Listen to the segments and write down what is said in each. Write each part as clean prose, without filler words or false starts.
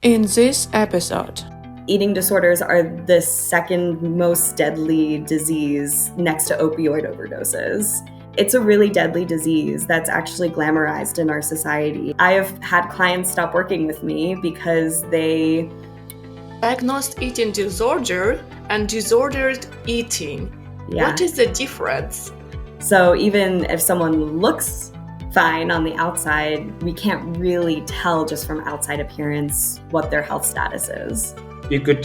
In this episode, eating disorders are the second most deadly disease next to opioid overdoses. It's a really deadly disease that's actually glamorized in our society. I have had clients stop working with me because they diagnosed eating disorder and disordered eating. Yeah. What is the difference? So even if someone looks fine on the outside, we can't really tell just from outside appearance what their health status is. You could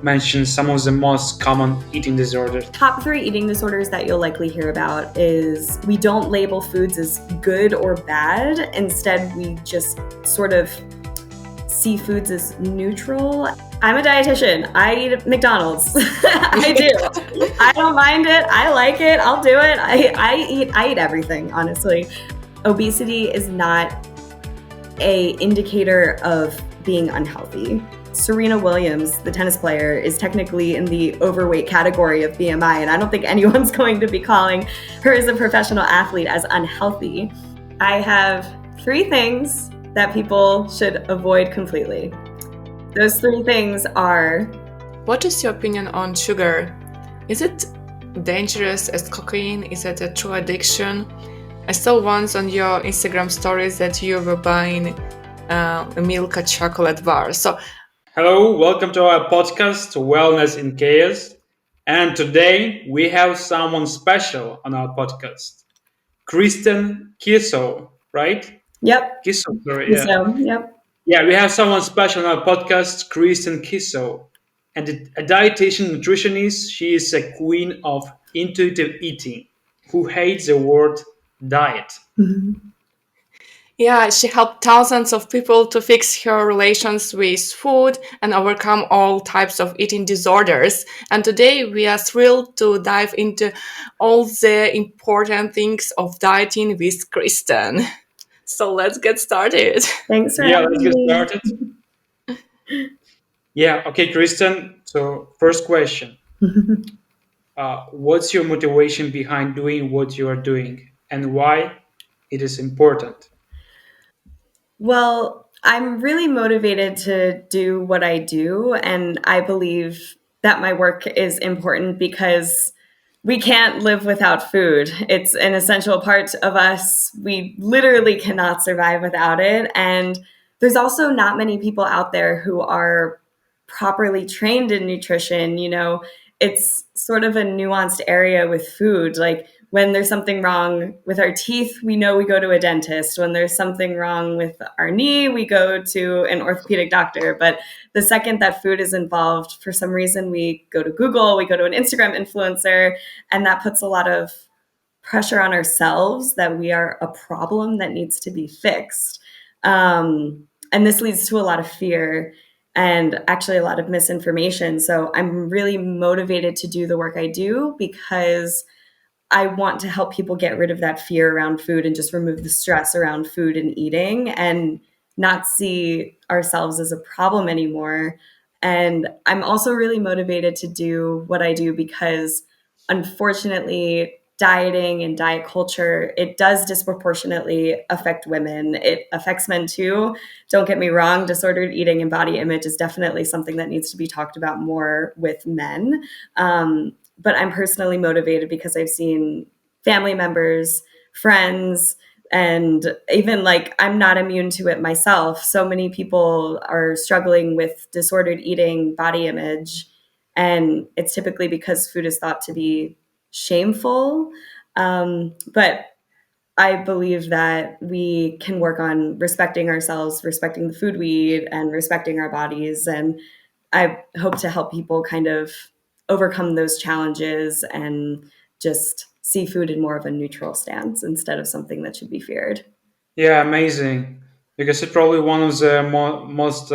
mention some of the most common eating disorders. Top 3 eating disorders that you'll likely hear about is we don't label foods as good or bad. Instead, we just sort of see foods as neutral. I'm a dietitian. I eat McDonald's. I do. I don't mind it. I like it. I'll do it. I eat everything, honestly. Obesity is not an indicator of being unhealthy. Serena Williams, the tennis player, is technically in the overweight category of BMI, and I don't think anyone's going to be calling her as a professional athlete as unhealthy. I have 3 things that people should avoid completely. Those 3 things are: what is your opinion on sugar? Is it dangerous as cocaine? Is it a true addiction? I saw once on your Instagram stories that you were buying a Milka chocolate bar. So, hello, welcome to our podcast, Wellness in Chaos. And today we have someone special on our podcast, Kristen Kiesow, right? Yep. Kiesow, sorry, yeah. So, yep. Yeah, we have someone special on our podcast, Kristen Kiesow. And a dietitian-nutritionist, she is a queen of intuitive eating who hates the word diet. Yeah, she helped thousands of people to fix her relations with food and overcome all types of eating disorders. And today we are thrilled to dive into all the important things of dieting with Kristen. So let's get started. Thanks for Yeah, having let's get me. started. Yeah, okay, Kristen. So, first question. What's your motivation behind doing what you are doing and why it is important? Well, I'm really motivated to do what I do, and I believe that my work is important because we can't live without food. It's an essential part of us. We literally cannot survive without it. And there's also not many people out there who are properly trained in nutrition. You know, it's sort of a nuanced area with food. Like, when there's something wrong with our teeth, we know we go to a dentist. When there's something wrong with our knee, we go to an orthopedic doctor. But the second that food is involved, for some reason, we go to Google, we go to an Instagram influencer, and that puts a lot of pressure on ourselves that we are a problem that needs to be fixed. And this leads to a lot of fear and actually a lot of misinformation. So I'm really motivated to do the work I do because I want to help people get rid of that fear around food and just remove the stress around food and eating and not see ourselves as a problem anymore. And I'm also really motivated to do what I do because, unfortunately, dieting and diet culture, it does disproportionately affect women. It affects men too. Don't get me wrong, disordered eating and body image is definitely something that needs to be talked about more with men. But I'm personally motivated because I've seen family members, friends, and even like I'm not immune to it myself. So many people are struggling with disordered eating, body image, and it's typically because food is thought to be shameful. But I believe that we can work on respecting ourselves, respecting the food we eat, and respecting our bodies. And I hope to help people kind of overcome those challenges and just see food in more of a neutral stance instead of something that should be feared. Yeah, amazing. Because it's probably one of the most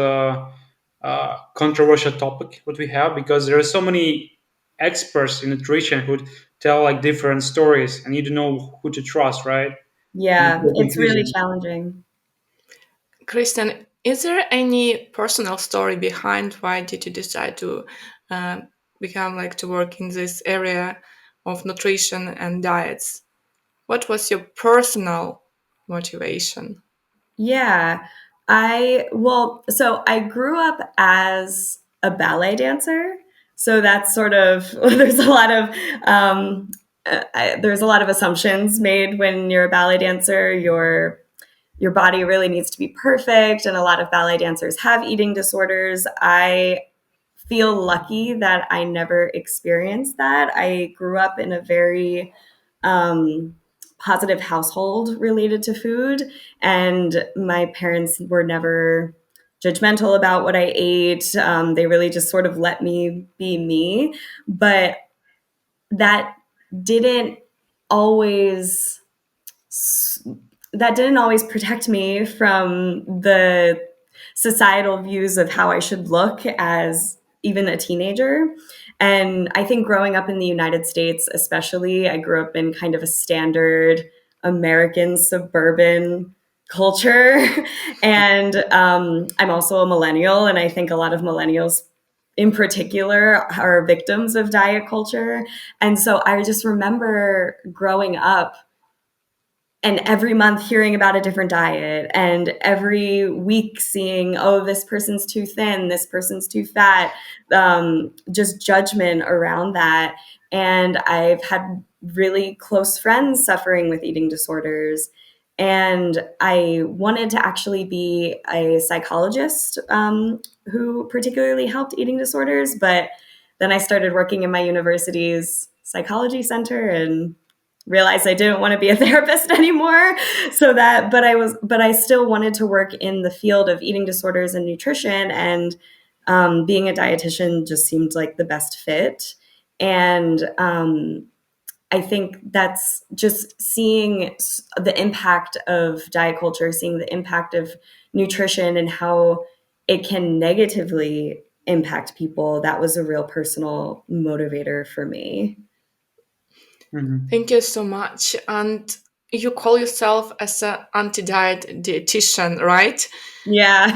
controversial topic what we have because there are so many experts in nutrition who tell like different stories and you don't know who to trust, right? And Yeah, it's so it's really confusing. challenging. Kristen, is there any personal story behind why did you decide to uh, become like to work in this area of nutrition and diets? What was your personal motivation? Yeah. So I grew up as a ballet dancer. So that's sort of there's a lot of there's a lot of assumptions made when you're a ballet dancer. Your body really needs to be perfect, and a lot of ballet dancers have eating disorders. I feel lucky that I never experienced that. I grew up in a very um, positive household related to food, and my parents were never judgmental about what I ate. They really just sort of let me be me, but that didn't always that didn't always protect me from the societal views of how I should look as even a teenager. And I think growing up in the United States, especially, I grew up in kind of a standard American suburban culture. And I'm also a millennial, and I think a lot of millennials in particular are victims of diet culture. And so I just remember growing up and every month hearing about a different diet, and every week seeing, oh, this person's too thin, this person's too fat, just judgment around that. And I've had really close friends suffering with eating disorders, and I wanted to actually be a psychologist who particularly helped eating disorders. But then I started working in my university's psychology center and realized I didn't want to be a therapist anymore. But I still wanted to work in the field of eating disorders and nutrition. And being a dietitian just seemed like the best fit. And I think that's just seeing the impact of diet culture, seeing the impact of nutrition and how it can negatively impact people. That was a real personal motivator for me. Mhm. Thank you so much. And you call yourself as an anti-diet dietitian, right? Yeah.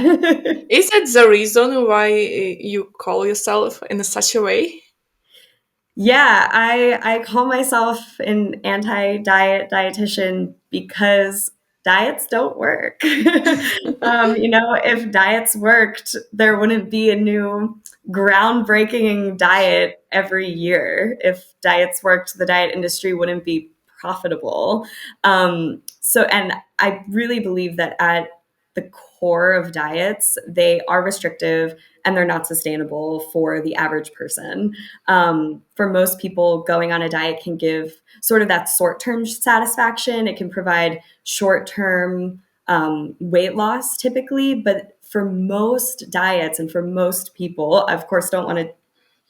Is that the reason why you call yourself in such a way? Yeah, I call myself an anti-diet dietitian because diets don't work. If diets worked, there wouldn't be a new groundbreaking diet every year. If diets worked, the diet industry wouldn't be profitable. And I really believe that at the core of diets, they are restrictive and they're not sustainable for the average person. For most people, going on a diet can give sort of that short term satisfaction. It can provide short term weight loss typically. But for most diets and for most people, of course, don't want to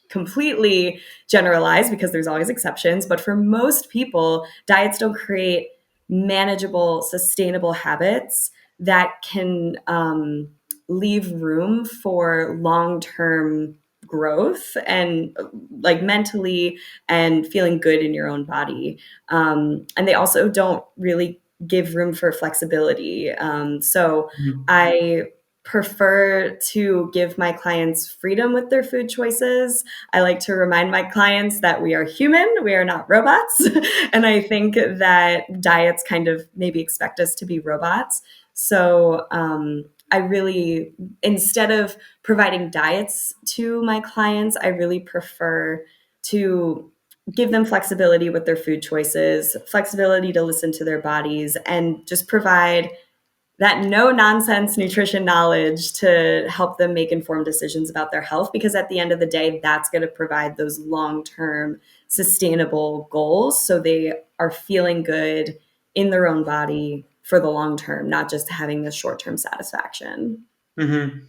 completely generalize because there's always exceptions. But for most people, diets don't create manageable, sustainable habits that can leave room for long term growth and like mentally and feeling good in your own body. And they also don't really give room for flexibility. So Mhm. I prefer to give my clients freedom with their food choices. I like to remind my clients that we are human, we are not robots. And I think that diets kind of maybe expect us to be robots. So I really, instead of providing diets to my clients, I really prefer to give them flexibility with their food choices, flexibility to listen to their bodies, and just provide that no nonsense nutrition knowledge to help them make informed decisions about their health. Because at the end of the day, that's going to provide those long term sustainable goals. So they are feeling good in their own body for the long term, not just having this short term satisfaction. Mhm.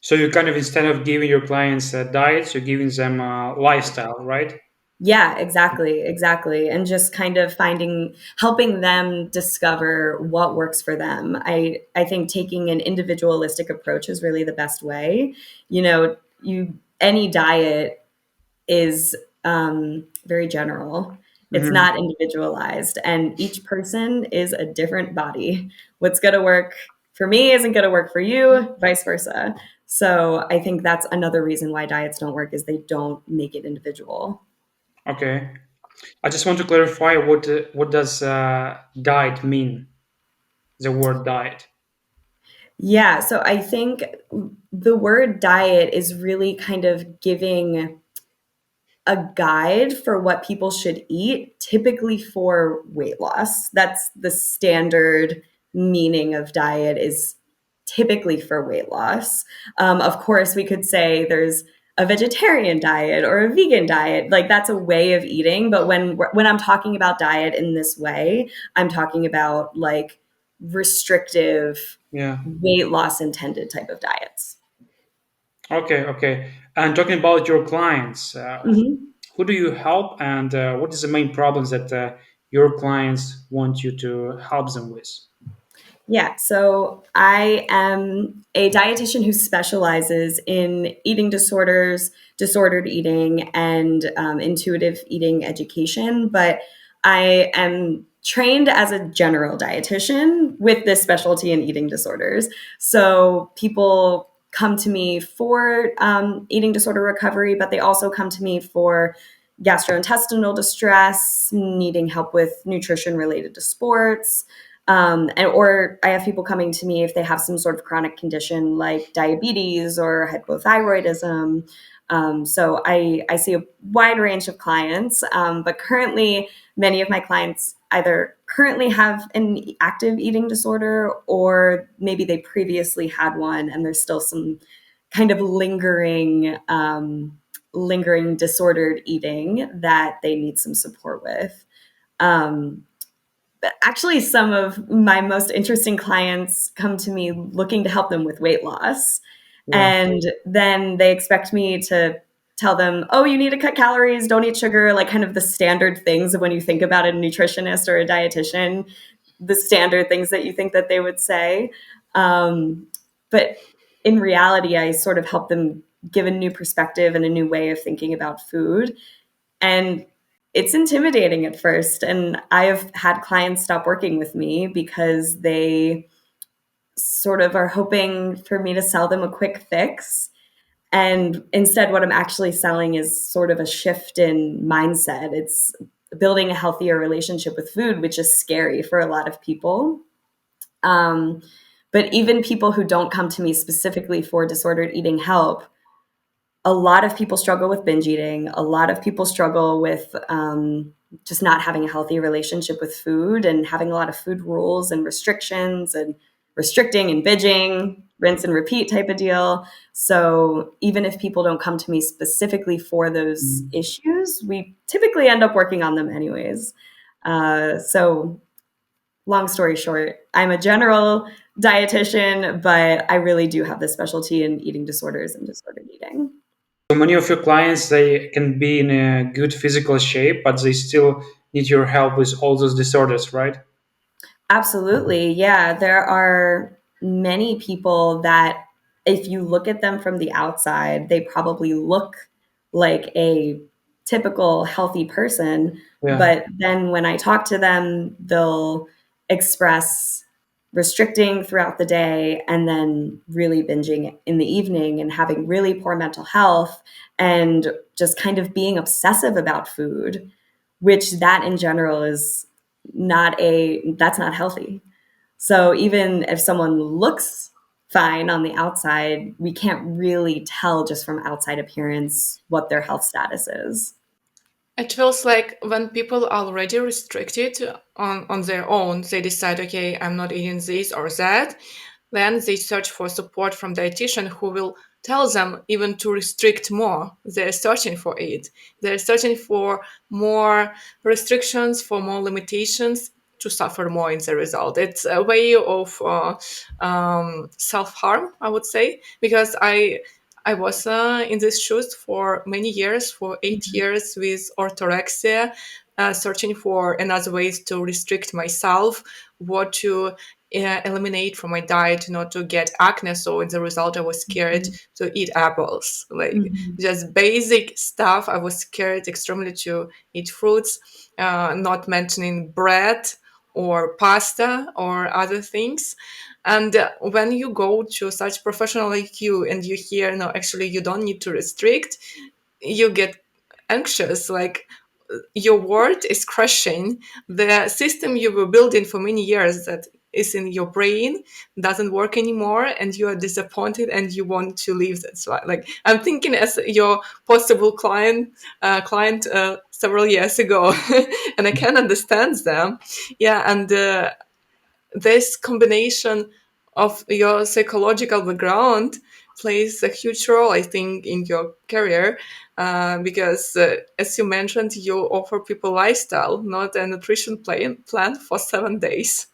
So you kind of, instead of giving your clients diets, you're giving them a lifestyle, right? Yeah, exactly, exactly. And just kind of helping them discover what works for them. I think taking an individualistic approach is really the best way. Any diet is very general. It's Hmm. not individualized, and each person is a different body. What's going to work for me isn't going to work for you, vice versa. So I think that's another reason why diets don't work is they don't make it individual. Okay. I just want to clarify what does diet mean? The word diet. Yeah, so I think the word diet is really kind of giving a guide for what people should eat, typically for weight loss. That's the standard meaning of diet, is typically for weight loss. Of course, we could say there's a vegetarian diet or a vegan diet. Like that's a way of eating. But when I'm talking about diet in this way, I'm talking about like restrictive Yeah. weight loss intended type of diets. Okay. Okay. And talking about your clients, Mhm. who do you help, and what is the main problems that your clients want you to help them with? Yeah, so I am a dietitian who specializes in eating disorders, disordered eating, and intuitive eating education. But I am trained as a general dietitian with this specialty in eating disorders. So people come to me for eating disorder recovery, but they also come to me for gastrointestinal distress, needing help with nutrition related to sports, or I have people coming to me if they have some sort of chronic condition like diabetes or hypothyroidism. So I see a wide range of clients, but currently many of my clients either currently have an active eating disorder or maybe they previously had one and there's still some kind of lingering disordered eating that they need some support with. Um, Actually, some of my most interesting clients come to me looking to help them with weight loss. Yeah. And then they expect me to tell them, oh, you need to cut calories, don't eat sugar, like kind of the standard things of when you think about a nutritionist or a dietitian, the standard things that you think that they would say. But in reality, I sort of help them give a new perspective and a new way of thinking about food. And it's intimidating at first. And I've had clients stop working with me because they sort of are hoping for me to sell them a quick fix. And instead, what I'm actually selling is sort of a shift in mindset. It's building a healthier relationship with food, which is scary for a lot of people. Um, but even people who don't come to me specifically for disordered eating help, a lot of people struggle with binge eating. A lot of people struggle with just not having a healthy relationship with food and having a lot of food rules and restrictions and restricting and binging, rinse and repeat type of deal. So even if people don't come to me specifically for those issues, we typically end up working on them anyways. So long story short, I'm a general dietitian, but I really do have this specialty in eating disorders and disordered eating. So many of your clients, they can be in a good physical shape, but they still need your help with all those disorders, right? Absolutely. Yeah. There are many people that, if you look at them from the outside, they probably look like a typical healthy person. Yeah. But then when I talk to them, they'll express restricting throughout the day and then really binging in the evening and having really poor mental health and just kind of being obsessive about food, which that in general is that's not healthy. So even if someone looks fine on the outside, we can't really tell just from outside appearance what their health status is. It feels like when people are already restricted on their own, they decide, okay, I'm not eating this or that. Then they search for support from dietitian who will tell them even to restrict more. They're searching for it. They're searching for more restrictions, for more limitations to suffer more in the result. It's a way of self-harm, I would say, because I was in these shoes for many years, for 8 years with orthorexia, searching for another ways to restrict myself, what to eliminate from my diet not to get acne. So in the result, I was scared to eat apples, like Mhm. just basic stuff. I was scared extremely to eat fruits, not mentioning bread or pasta or other things. And when you go to such professional like you and you hear, no, actually, you don't need to restrict, you get anxious. Like your word is crushing the system you were building for many years that is in your brain doesn't work anymore, and you are disappointed and you want to leave. That's why, like, I'm thinking as your possible client several years ago, and I can understand them. Yeah, and this combination of your psychological background plays a huge role, I think, in your career, because as you mentioned, you offer people lifestyle, not a nutrition plan for 7 days.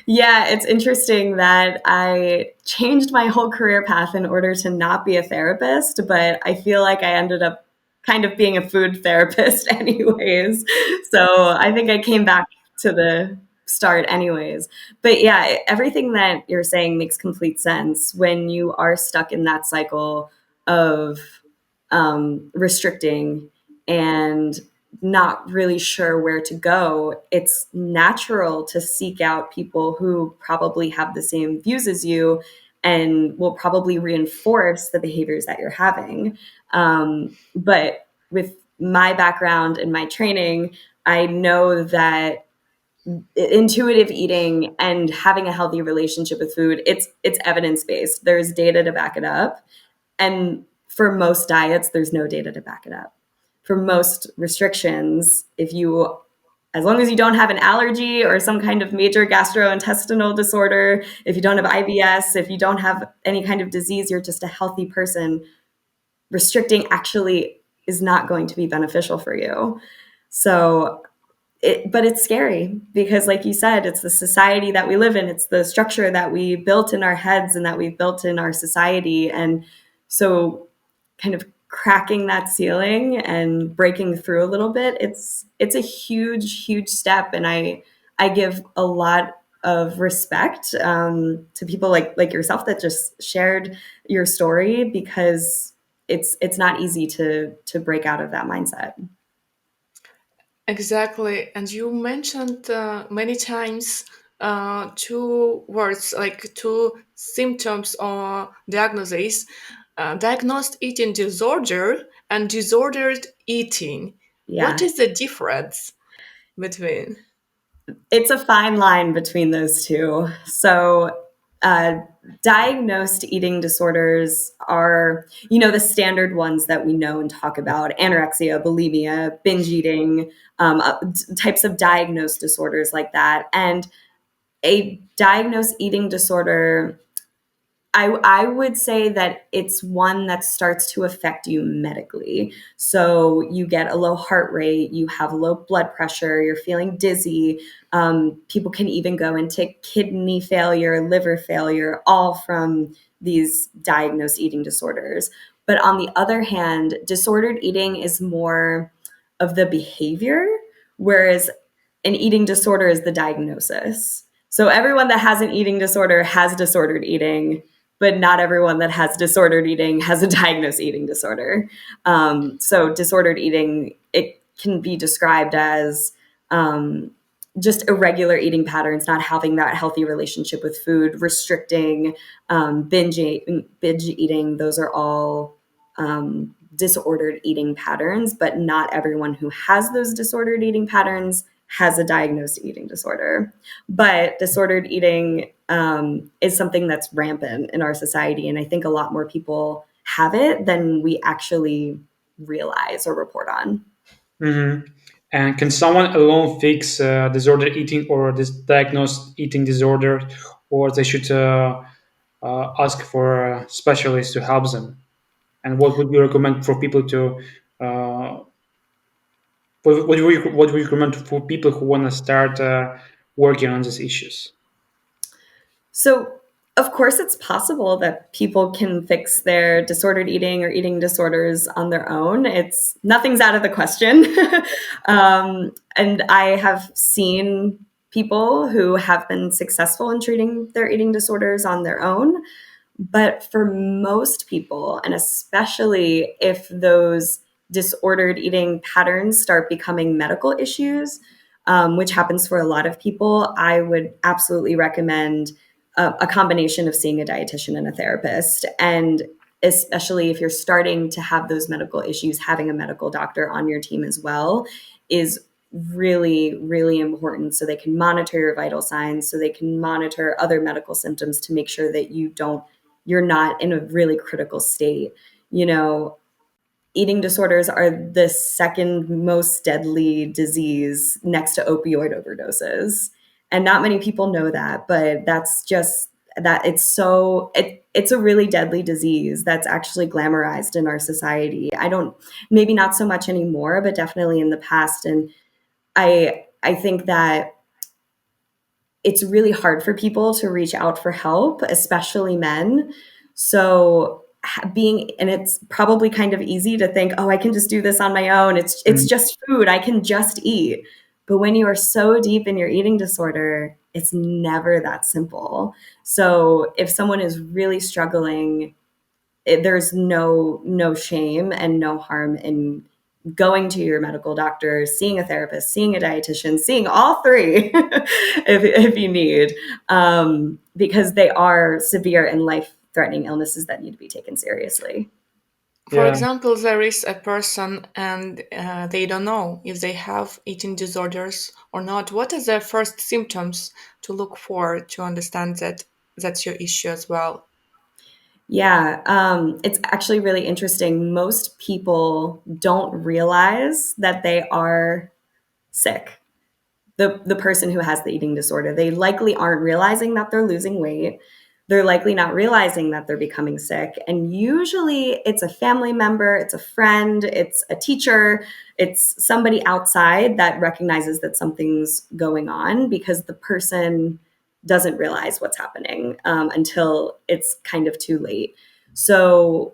Yeah, it's interesting that I changed my whole career path in order to not be a therapist, but I feel like I ended up kind of being a food therapist anyways. So I think I came back to the start anyways. But yeah, everything that you're saying makes complete sense when you are stuck in that cycle of restricting and not really sure where to go. It's natural to seek out people who probably have the same views as you and will probably reinforce the behaviors that you're having. But with my background and my training, I know that intuitive eating and having a healthy relationship with food, it's evidence based. There's data to back it up. And for most diets, there's no data to back it up. For most restrictions, as long as you don't have an allergy or some kind of major gastrointestinal disorder, if you don't have IBS, if you don't have any kind of disease, you're just a healthy person, restricting actually is not going to be beneficial for you. So but it's scary because, like you said, it's the society that we live in. It's the structure that we built in our heads and that we've built in our society. And so kind of cracking that ceiling and breaking through a little bit, it's a huge step. And I give a lot of respect to people like yourself that just shared your story, because it's not easy to break out of that mindset. Exactly. And you mentioned many times two words, like two symptoms or diagnoses: diagnosed eating disorder and disordered eating. What Yeah. is the difference between? It's a fine line between those two. So, uh, diagnosed eating disorders are, the standard ones that we know and talk about: anorexia, bulimia, binge eating, types of diagnosed disorders like that. And a diagnosed eating disorder, I would say that it's one that starts to affect you medically. So you get a low heart rate, you have low blood pressure, you're feeling dizzy. People can even go into kidney failure, liver failure, all from these diagnosed eating disorders. But on the other hand, disordered eating is more of the behavior, whereas an eating disorder is the diagnosis. So everyone that has an eating disorder has disordered eating, but not everyone that has disordered eating has a diagnosed eating disorder. So disordered eating, it can be described as just irregular eating patterns, not having that healthy relationship with food, restricting, binge eating. Those are all disordered eating patterns, but not everyone who has those disordered eating patterns has a diagnosed eating disorder. But disordered eating is something that's rampant in our society. And I think a lot more people have it than we actually realize or report on. Hmm. And can someone alone fix disordered eating or this diagnosed eating disorder, or they should ask for a specialist to help them? And what would you recommend for people to? What would you recommend for people who want to start working on these issues? So, of course, it's possible that people can fix their disordered eating or eating disorders on their own. It's nothing's out of the question. And I have seen people who have been successful in treating their eating disorders on their own. But for most people, and especially if those disordered eating patterns start becoming medical issues, which happens for a lot of people, I would absolutely recommend a combination of seeing a dietitian and a therapist. And especially if you're starting to have those medical issues, having a medical doctor on your team as well is really, really important, so they can monitor your vital signs, so they can monitor other medical symptoms to make sure that you're not in a really critical state. You know, eating disorders are the second most deadly disease next to opioid overdoses. And not many people know that, but that's just that it's a really deadly disease that's actually glamorized in our society. I don't, maybe not so much anymore, but definitely in the past. And I think that it's really hard for people to reach out for help, especially men. So and it's probably kind of easy to think, oh, I can just do this on my own. It's Mm. just food. I can just eat. But when you are so deep in your eating disorder, it's never that simple. So if someone is really struggling, there's no shame and no harm in going to your medical doctor, seeing a therapist, seeing a dietitian, seeing all three if you need, because they are severe and life-threatening illnesses that need to be taken seriously. For Yeah. example, there is a person and they don't know if they have eating disorders or not. What are the first symptoms to look for to understand that that's your issue as well? Yeah, it's actually really interesting. Most people don't realize that they are sick. The person who has the eating disorder, they likely aren't realizing that they're losing weight. They're likely not realizing that they're becoming sick. And usually it's a family member, it's a friend, it's a teacher, it's somebody outside that recognizes that something's going on, because the person doesn't realize what's happening until it's kind of too late. So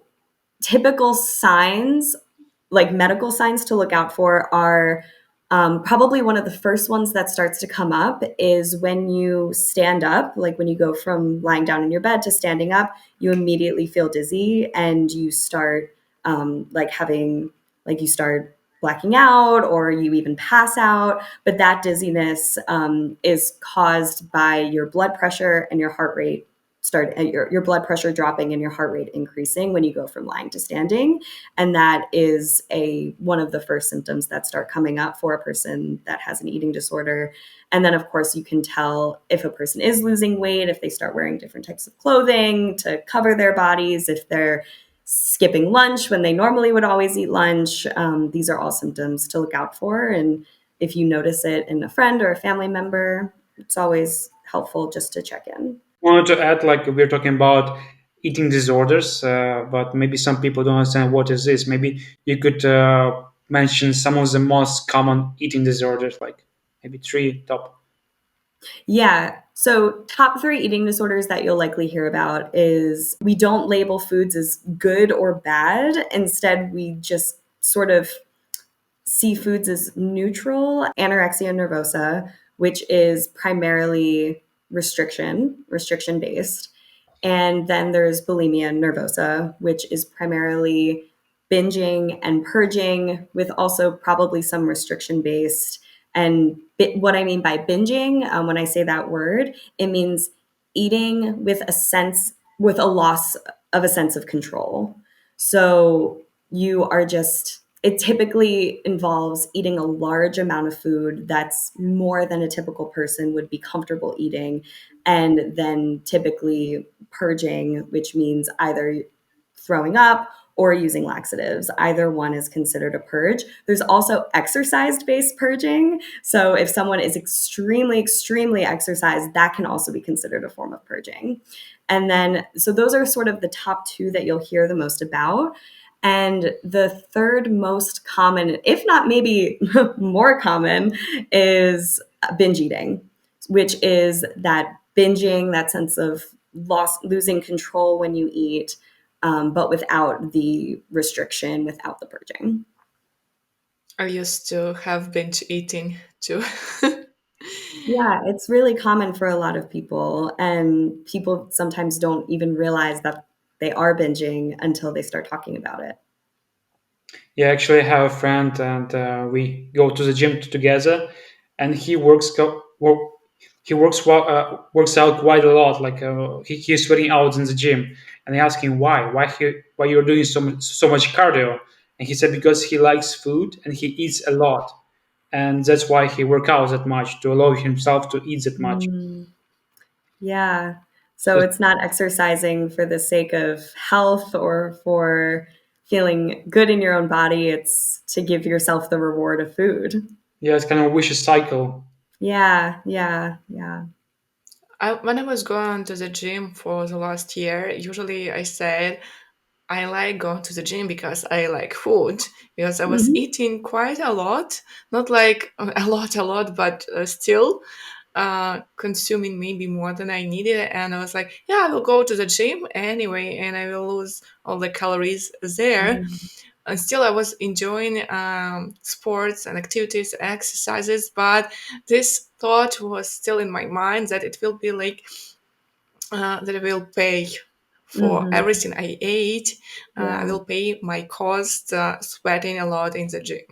typical signs, like medical signs to look out for, are probably one of the first ones that starts to come up is when you stand up, like when you go from lying down in your bed to standing up, you immediately feel dizzy and you start you start blacking out, or you even pass out. But that dizziness is caused by your blood pressure and your heart rate your blood pressure dropping and your heart rate increasing when you go from lying to standing. And that is one of the first symptoms that start coming up for a person that has an eating disorder. And then of course you can tell if a person is losing weight if they start wearing different types of clothing to cover their bodies, if they're skipping lunch when they normally would always eat lunch. These are all symptoms to look out for. And if you notice it in a friend or a family member, it's always helpful just to check in. Wanted to add, like we're talking about eating disorders, but maybe some people don't understand what is this. Maybe you could mention some of the most common eating disorders, like maybe three top. Yeah. So, top three eating disorders that you'll likely hear about is, we don't label foods as good or bad. Instead, we just sort of see foods as neutral. Anorexia nervosa, which is primarily restriction based. And then there's bulimia nervosa, which is primarily binging and purging, with also probably some restriction based. And what I mean by binging, when I say that word, it means eating with a loss of a sense of control. So it typically involves eating a large amount of food that's more than a typical person would be comfortable eating, and then typically purging, which means either throwing up or using laxatives. Either one is considered a purge. There's also exercise-based purging. So if someone is extremely, extremely exercised, that can also be considered a form of purging. And then, so those are sort of the top two that you'll hear the most about. And the third most common, if not maybe more common, is binge eating, which is that binging, that sense of losing control when you eat, but without the restriction, without the purging. I used to have binge eating too. Yeah, it's really common for a lot of people, and people sometimes don't even realize that they are binging until they start talking about it. Yeah, actually, I have a friend, and we go to the gym together, and he works out quite a lot. Like he's sweating out in the gym, and I ask him why you're doing so much cardio, and he said because he likes food and he eats a lot. and that's why he works out that much to allow himself to eat that much. Mm, yeah. So So it's not exercising for the sake of health or for feeling good in your own body. It's to give yourself the reward of food. yeah, it's kind of a vicious cycle. Yeah, yeah, yeah. When I was going to the gym for the last year, usually I said I like going to the gym because I like food, because I was Mhm, eating quite a lot, not like a lot, but still consuming maybe more than I needed. And I was like, yeah, I will go to the gym anyway, and I will lose all the calories there. mhm, And still, I was enjoying sports and activities, exercises, but this thought was still in my mind that it will be like that I will pay for mhm. everything I ate. I Yeah. will pay my cost sweating a lot in the gym.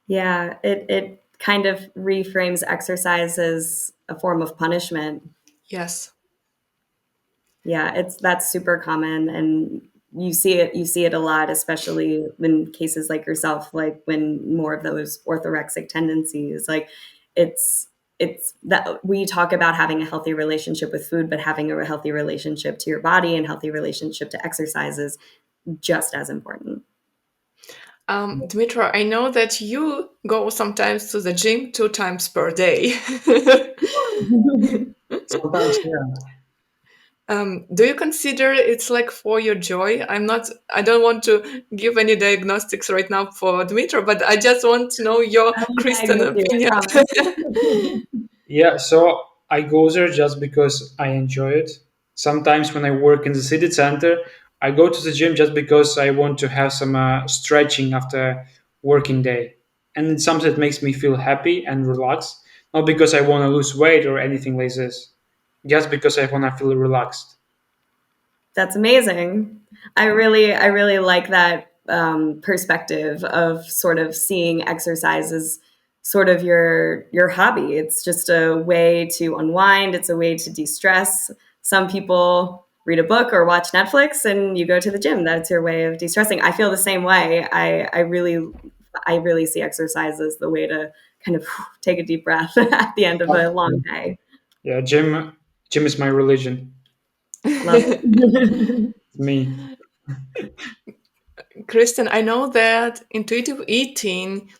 Yeah, it kind of reframes exercise as a form of punishment. Yes. Yeah, that's super common, and you see it a lot, especially in cases like yourself, like when more of those orthorexic tendencies, like it's it's that we talk about having a healthy relationship with food, but having a healthy relationship to your body and healthy relationship to exercise is just as important. Dmitra, I know that you go sometimes to the gym 2 times per day. Sometimes, yeah. Do you consider it's like for your joy? I don't want to give any diagnostics right now for Dmitra, but I just want to know your I will Kristen diagnose you, I opinion. promise. Yeah, so I go there just because I enjoy it. Sometimes when I work in the city center, I go to the gym just because I want to have some stretching after working day. And it's something that makes me feel happy and relaxed, not because I want to lose weight or anything like this, just because I want to feel relaxed. That's amazing. I really like that perspective of sort of seeing exercise as sort of your hobby. It's just a way to unwind. It's a way to de-stress. Some people read a book or watch Netflix, and you go to the gym. That's your way of de-stressing. I feel the same way. I really see exercise as the way to kind of take a deep breath at the end of a long day. Yeah, gym is my religion. Love it. It's me. Kristen, I know that intuitive eating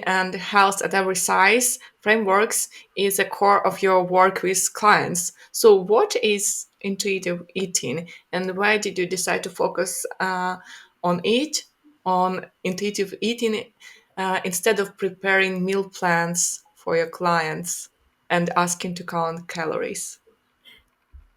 and health at every size frameworks is a core of your work with clients. So, what is intuitive eating, and why did you decide to focus on it, on intuitive eating, instead of preparing meal plans for your clients and asking to count calories?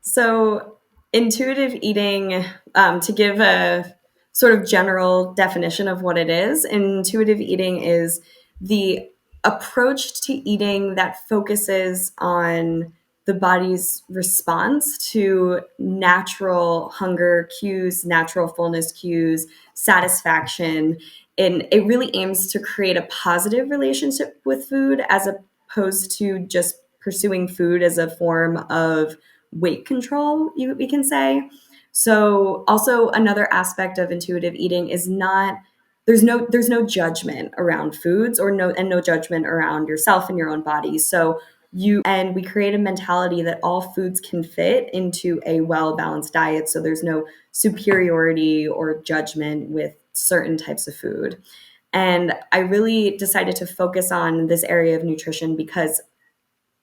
So, intuitive eating, to give a sort of general definition of what it is, intuitive eating is the approach to eating that focuses on the body's response to natural hunger cues, natural fullness cues, satisfaction. And it really aims to create a positive relationship with food as opposed to just pursuing food as a form of weight control, we can say. So also another aspect of intuitive eating is not there's no judgment around foods or no judgment around yourself and your own body. So we create a mentality that all foods can fit into a well-balanced diet, so there's no superiority or judgment with certain types of food. And I really decided to focus on this area of nutrition because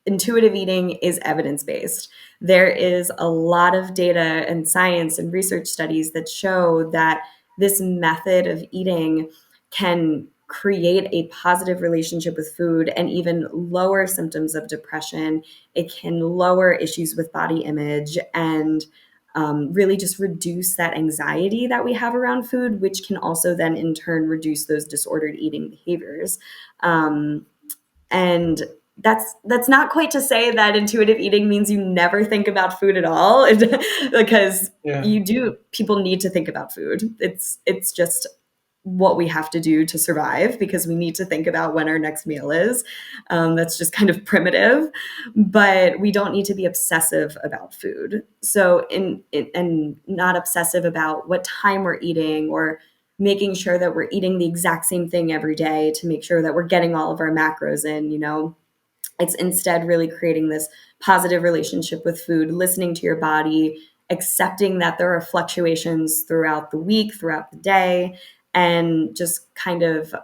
intuitive eating is evidence based. There is a lot of data and science and research studies that show that this method of eating can create a positive relationship with food and even lower symptoms of depression. It can lower issues with body image and really just reduce that anxiety that we have around food, which can also then in turn reduce those disordered eating behaviors. And that's not quite to say that intuitive eating means you never think about food at all, because Yeah. people need to think about food. It's just what we have to do to survive because we need to think about when our next meal is. That's just kind of primitive, but we don't need to be obsessive about food. So and not obsessive about what time we're eating or making sure that we're eating the exact same thing every day to make sure that we're getting all of our macros in, It's instead really creating this positive relationship with food, listening to your body, accepting that there are fluctuations throughout the week, throughout the day, and just kind of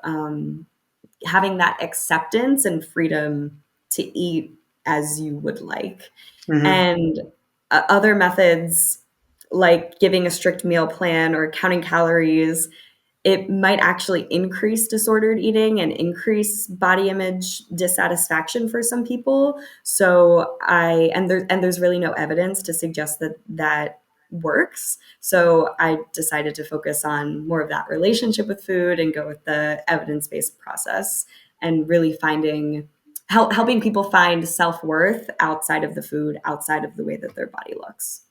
having that acceptance and freedom to eat as you would like. Mm-hmm. And other methods like giving a strict meal plan or counting calories, it might actually increase disordered eating and increase body image dissatisfaction for some people. There's really no evidence to suggest that that works. So I decided to focus on more of that relationship with food and go with the evidence-based process and really helping people find self-worth outside of the food, outside of the way that their body looks.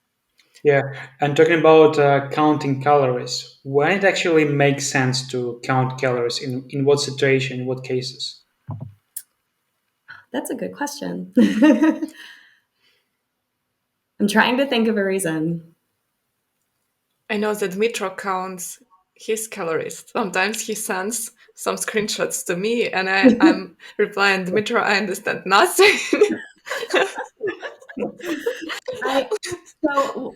Yeah, and talking about counting calories, when it actually makes sense to count calories, in what situation, in what cases? That's a good question. I'm trying to think of a reason. I know that Mitro counts his calories. Sometimes he sends some screenshots to me, and I'm replying, Dmitro, I understand nothing. I so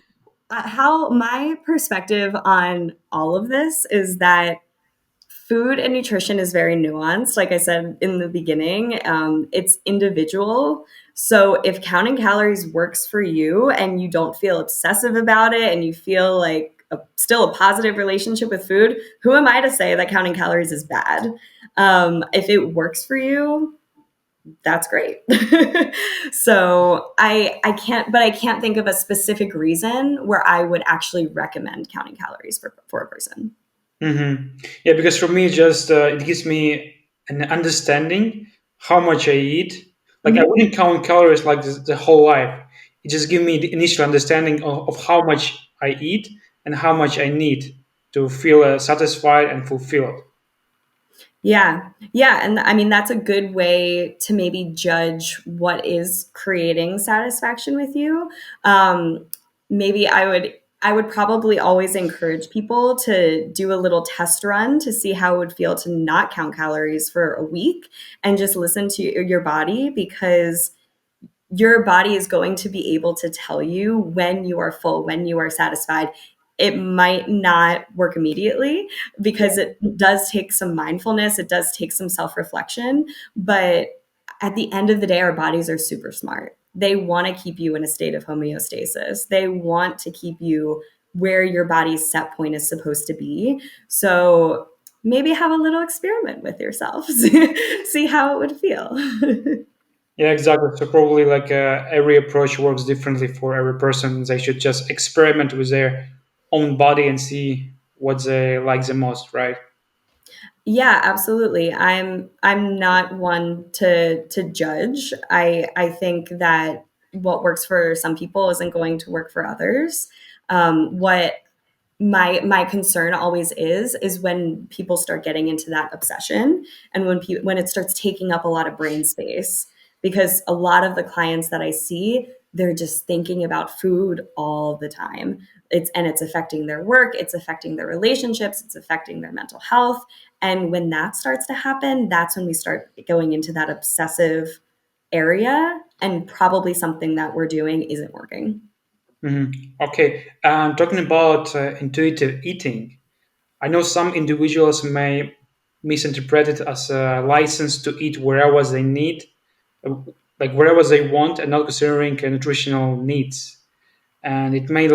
how my perspective on all of this is that food and nutrition is very nuanced. Like I said in the beginning, it's individual. So if counting calories works for you and you don't feel obsessive about it and you feel like still a positive relationship with food, who am I to say that counting calories is bad? If it works for you, that's great. So I can't think of a specific reason where I would actually recommend counting calories for a person. Mm-hmm. Yeah, because for me, just it gives me an understanding how much I eat. Like I Mhm. wouldn't count calories like the whole life. It just gives me the initial understanding of how much I eat and how much I need to feel satisfied and fulfilled. Yeah. Yeah. And I mean, that's a good way to maybe judge what is creating satisfaction with you. Um, maybe I would probably always encourage people to do a little test run to see how it would feel to not count calories for a week and just listen to your body, because your body is going to be able to tell you when you are full, when you are satisfied. It might not work immediately because it does take some mindfulness, it does take some self reflection. But at the end of the day, our bodies are super smart. They want to keep you in a state of homeostasis, they want to keep you where your body's set point is supposed to be. So maybe have a little experiment with yourself, see how it would feel. Yeah, exactly. So probably like every approach works differently for every person. They should just experiment with their own body and see what they like the most, right? Yeah, absolutely. I'm not one to judge. I think that what works for some people isn't going to work for others. What my concern always is when people start getting into that obsession, and when it starts taking up a lot of brain space, because a lot of the clients that I see, they're just thinking about food all the time. It's affecting their work, it's affecting their relationships, it's affecting their mental health. And when that starts to happen, that's when we start going into that obsessive area, and probably something that we're doing isn't working. Okay, talking about intuitive eating, I know some individuals may misinterpret it as a license to eat wherever they need, uh, like wherever they want, and not considering nutritional needs. And it may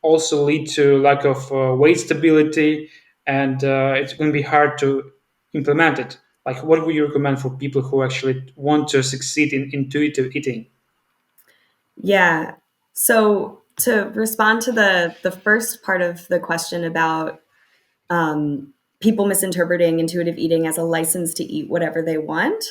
also lead to lack of weight stability, and it's going to be hard to implement it. Like, what would you recommend for people who actually want to succeed in intuitive eating? Yeah. So to respond to the first part of the question about people misinterpreting intuitive eating as a license to eat whatever they want,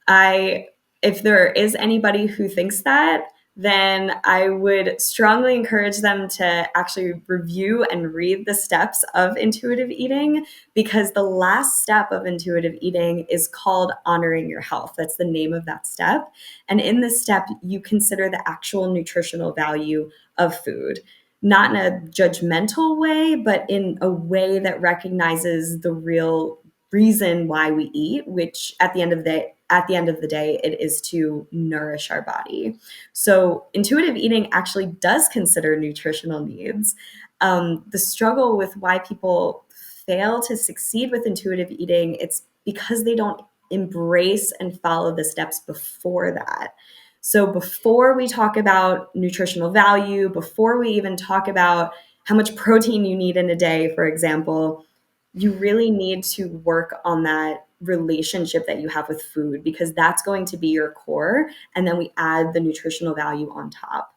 I if there is anybody who thinks that, then I would strongly encourage them to actually review and read the steps of intuitive eating, because the last step of intuitive eating is called honoring your health. That's the name of that step. And in this step, you consider the actual nutritional value of food. not in a judgmental way, but in a way that recognizes the real reason why we eat, which at the end of the day, it is to nourish our body. So intuitive eating actually does consider nutritional needs. The struggle with why people fail to succeed with intuitive eating, it's because they don't embrace and follow the steps before that. So before we talk about nutritional value, before we even talk about how much protein you need in a day, for example, you really need to work on that relationship that you have with food, because that's going to be your core. And then we add the nutritional value on top.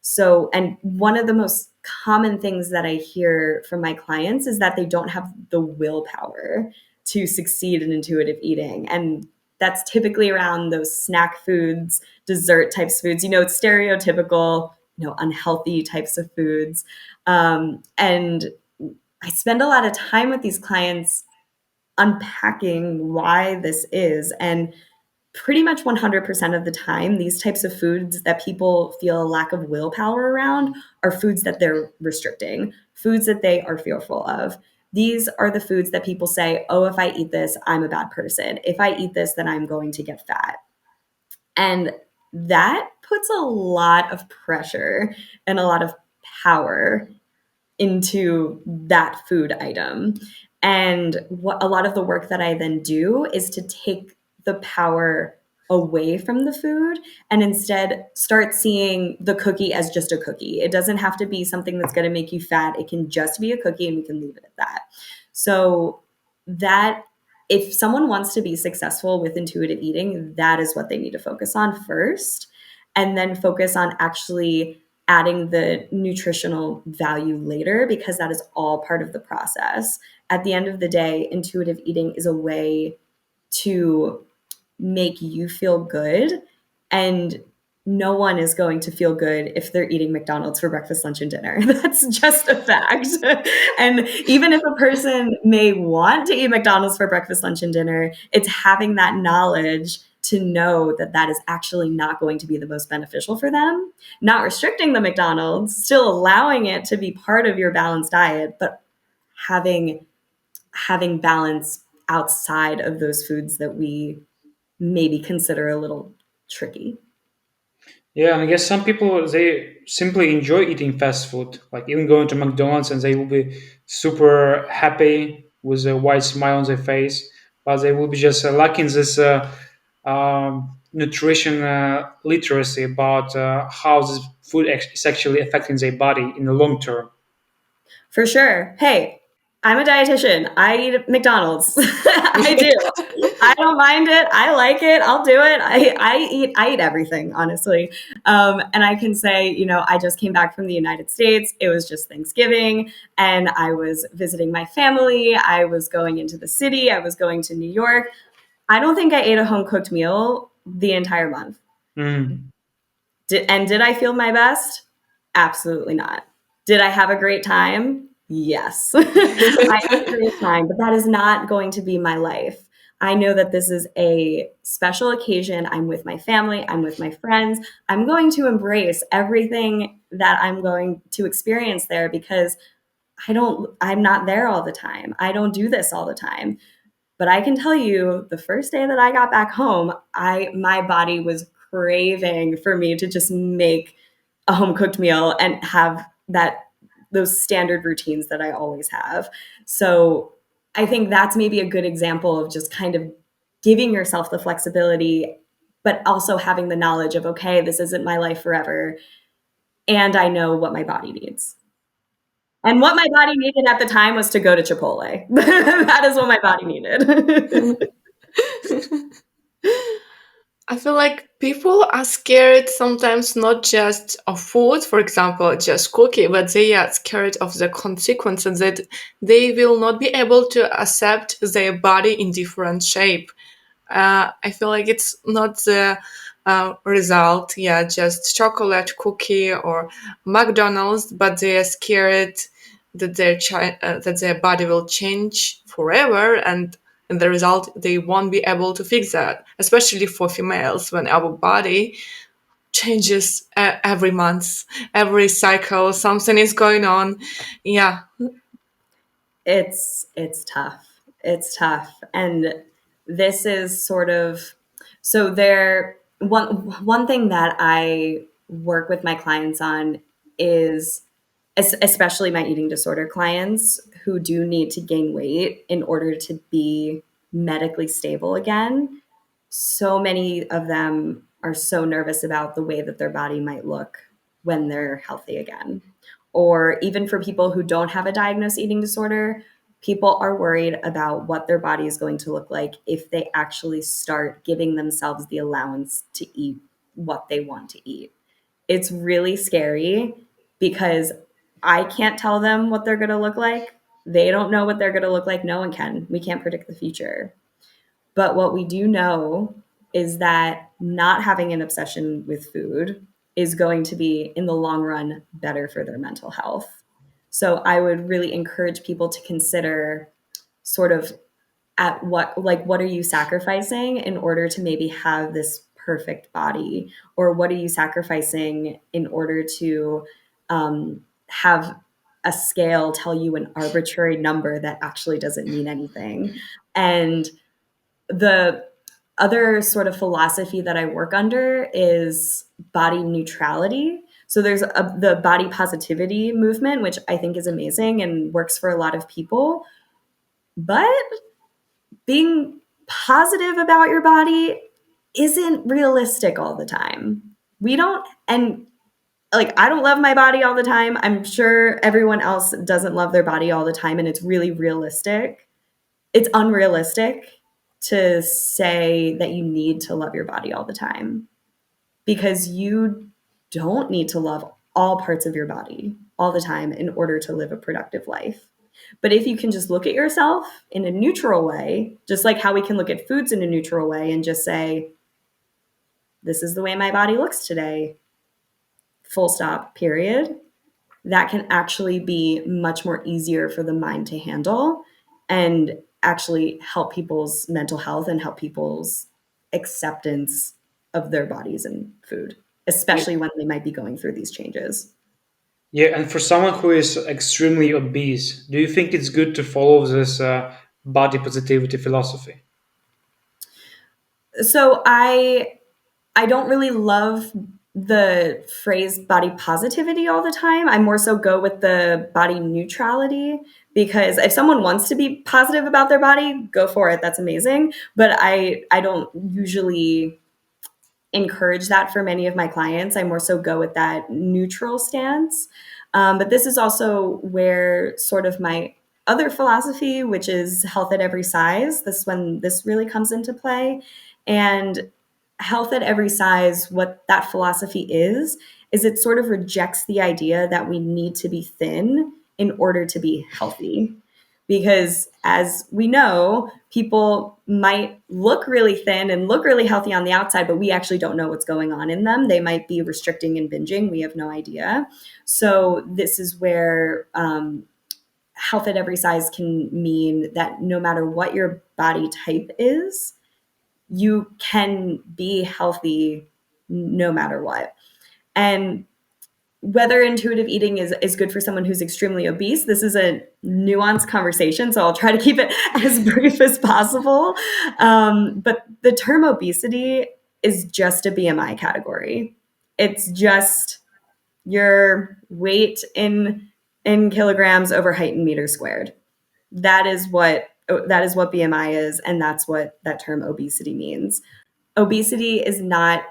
So, and one of the most common things that I hear from my clients is that they don't have the willpower to succeed in intuitive eating. And that's typically around those snack foods, dessert types of foods, it's stereotypical, unhealthy types of foods. And I spend a lot of time with these clients unpacking why this is. And pretty much 100% of the time, these types of foods that people feel a lack of willpower around are foods that they're restricting, foods that they are fearful of. These are the foods that people say, oh, if I eat this, I'm a bad person. If I eat this, then I'm going to get fat. And that puts a lot of pressure and a lot of power into that food item. And what a lot of the work that I then do is to take the power away from the food and instead start seeing the cookie as just a cookie. It doesn't have to be something that's going to make you fat. It can just be a cookie and we can leave it at that. So that if someone wants to be successful with intuitive eating, that is what they need to focus on first, and then focus on actually adding the nutritional value later, because that is all part of the process. At the end of the day, intuitive eating is a way to make you feel good, and no one is going to feel good if they're eating McDonald's for breakfast, lunch, and dinner. That's just a fact. And even if a person may want to eat McDonald's for breakfast, lunch, and dinner, it's having that knowledge to know that that is actually not going to be the most beneficial for them. Not restricting the McDonald's, still allowing it to be part of your balanced diet, but having balance outside of those foods that we maybe consider a little tricky. Yeah, and I guess some people they simply enjoy eating fast food, like even going to McDonald's, and they will be super happy with a wide smile on their face, but they will be just lacking this nutrition literacy about how this food is actually affecting their body in the long term. For sure. Hey, I'm a dietitian. I eat McDonald's. I do. I don't mind it. I like it. I'll do it. I eat everything, honestly. And I can say, I just came back from the United States. It was just Thanksgiving, and I was visiting my family. I was going into the city. I was going to New York. I don't think I ate a home cooked meal the entire month. Mm. Did I feel my best? Absolutely not. Did I have a great time? Yes. I had a great time, but that is not going to be my life. I know that this is a special occasion. I'm with my family. I'm with my friends. I'm going to embrace everything that I'm going to experience there, because I'm not there all the time. I don't do this all the time. But I can tell you, the first day that I got back home, my body was craving for me to just make a home cooked meal and have those standard routines that I always have. So I think that's maybe a good example of just kind of giving yourself the flexibility, but also having the knowledge of, okay, this isn't my life forever, and I know what my body needs. And what my body needed at the time was to go to Chipotle. That is what my body needed. I feel like people are scared sometimes not just of food, for example, just cooking, but they are scared of the consequences that they will not be able to accept their body in different shape. I feel like it's not the result, yeah, just chocolate cookie or McDonald's, but they are scared that that their body will change forever, and the result they won't be able to fix that, especially for females when our body changes every month, every cycle, something is going on. Yeah. It's tough. It's tough. And this is sort of, so there, one thing that I work with my clients on is, especially my eating disorder clients who do need to gain weight in order to be medically stable again. So many of them are so nervous about the way that their body might look when they're healthy again. Or even for people who don't have a diagnosed eating disorder, people are worried about what their body is going to look like if they actually start giving themselves the allowance to eat what they want to eat. It's really scary because I can't tell them what they're going to look like. They don't know what they're going to look like. No one can. We can't predict the future. But what we do know is that not having an obsession with food is going to be, in the long run, better for their mental health. So I would really encourage people to consider sort of at what are you sacrificing in order to maybe have this perfect body, or what are you sacrificing in order to have a scale tell you an arbitrary number that actually doesn't mean anything. And the other sort of philosophy that I work under is body neutrality. So there's the body positivity movement, which I think is amazing and works for a lot of people. But being positive about your body isn't realistic all the time. We don't, and like, I don't love my body all the time. I'm sure everyone else doesn't love their body all the time, and it's really realistic. It's unrealistic to say that you need to love your body all the time, because you don't need to love all parts of your body all the time in order to live a productive life. But if you can just look at yourself in a neutral way, just like how we can look at foods in a neutral way and just say, this is the way my body looks today, full stop, period, that can actually be much more easier for the mind to handle and actually help people's mental health and help people's acceptance of their bodies and food, Yeah, especially when they might be going through these changes. yeah, and for someone who is extremely obese, do you think it's good to follow this body positivity philosophy? So I don't really love the phrase body positivity all the time. I more so go with the body neutrality, because if someone wants to be positive about their body, go for it. That's amazing. But I don't usually encourage that for many of my clients. I more so go with that neutral stance. But this is also where sort of my other philosophy, which is health at every size, this really comes into play. And health at every size, what that philosophy is it sort of rejects the idea that we need to be thin in order to be healthy. Because as we know, people might look really thin and look really healthy on the outside, but we actually don't know what's going on in them. They might be restricting and binging. We have no idea. So this is where health at every size can mean that no matter what your body type is, you can be healthy no matter what. And whether intuitive eating is good for someone who's extremely obese, this is a nuanced conversation, so I'll try to keep it as brief as possible. But the term obesity is just a BMI category. It's just your weight in kilograms over height in meters squared. That is what BMI is, and that's what that term obesity means. Obesity is not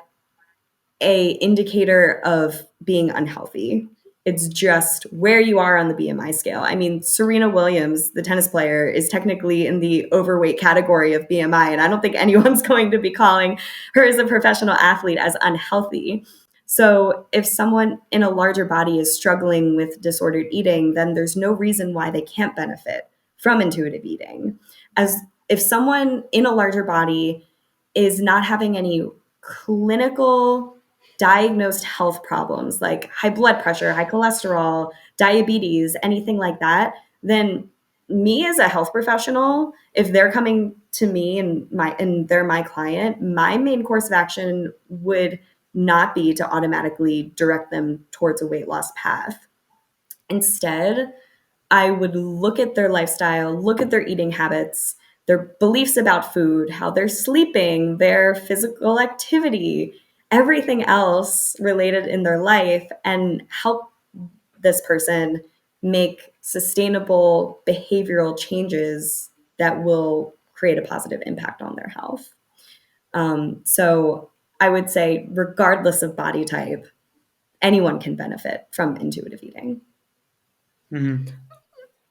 a indicator of being unhealthy. It's just where you are on the BMI scale. I mean, Serena Williams, the tennis player, is technically in the overweight category of BMI, and I don't think anyone's going to be calling her as a professional athlete as unhealthy. So if someone in a larger body is struggling with disordered eating, then there's no reason why they can't benefit from intuitive eating. As if someone in a larger body is not having any clinical diagnosed health problems like high blood pressure, high cholesterol, diabetes, anything like that, then me as a health professional, if they're coming to me and they're my client, my main course of action would not be to automatically direct them towards a weight loss path. Instead, I would look at their lifestyle, look at their eating habits, their beliefs about food, how they're sleeping, their physical activity, everything else related in their life, and help this person make sustainable behavioral changes that will create a positive impact on their health. So I would say, regardless of body type, anyone can benefit from intuitive eating. Mm-hmm.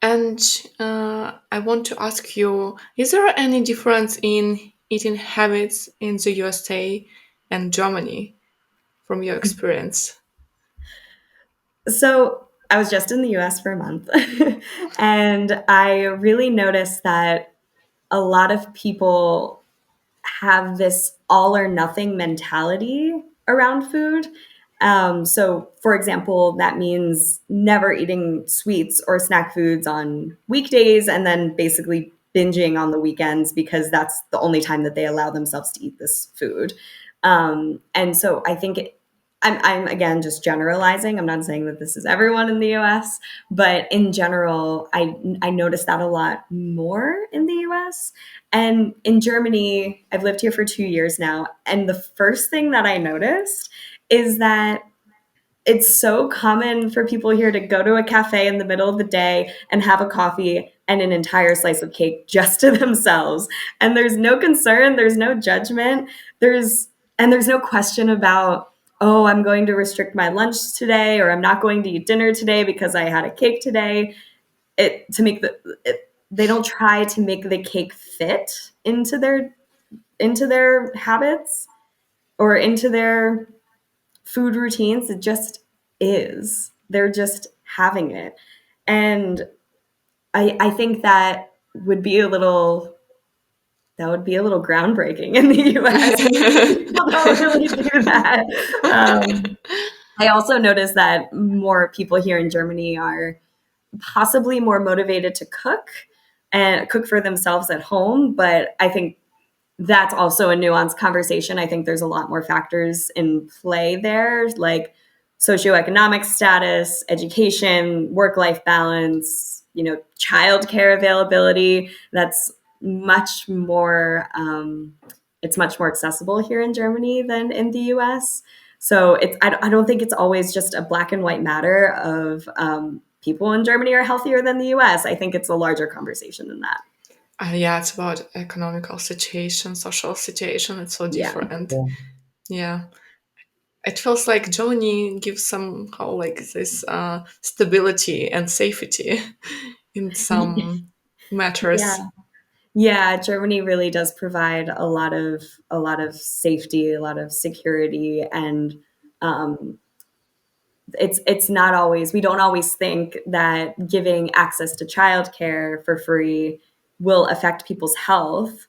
And I want to ask you, is there any difference in eating habits in the USA and Germany from your experience? So I was just in the US for a month, and I really noticed that a lot of people have this all or nothing mentality around food. So, for example, that means never eating sweets or snack foods on weekdays and then basically binging on the weekends because that's the only time that they allow themselves to eat this food. And so I think I'm again just generalizing. I'm not saying that this is everyone in the US, but in general, I noticed that a lot more in the US. And in Germany, I've lived here for 2 years now. And the first thing that I noticed is that it's so common for people here to go to a cafe in the middle of the day and have a coffee and an entire slice of cake just to themselves. And there's no concern, there's no judgment, there's no question about, oh, I'm going to restrict my lunch today, or I'm not going to eat dinner today because I had a cake today. They don't try to make the cake fit into their habits or into their food routines. It just is. They're just having it. And I think that would be a little groundbreaking in the US. People don't really do that. I also noticed that more people here in Germany are possibly more motivated to cook and cook for themselves at home. But I think that's also a nuanced conversation. I think there's a lot more factors in play there, like socioeconomic status, education, work-life balance, childcare availability. That's much more. It's much more accessible here in Germany than in the U.S. So I don't think it's always just a black and white matter of people in Germany are healthier than the U.S. I think it's a larger conversation than that. Yeah, it's about economical situation, social situation. It's so Yeah. different. Yeah. Yeah. It feels like Germany gives somehow like this stability and safety in some matters. Yeah. Yeah, Germany really does provide a lot of safety, a lot of security, and um, it's not always, we don't always think that giving access to childcare for free will affect people's health,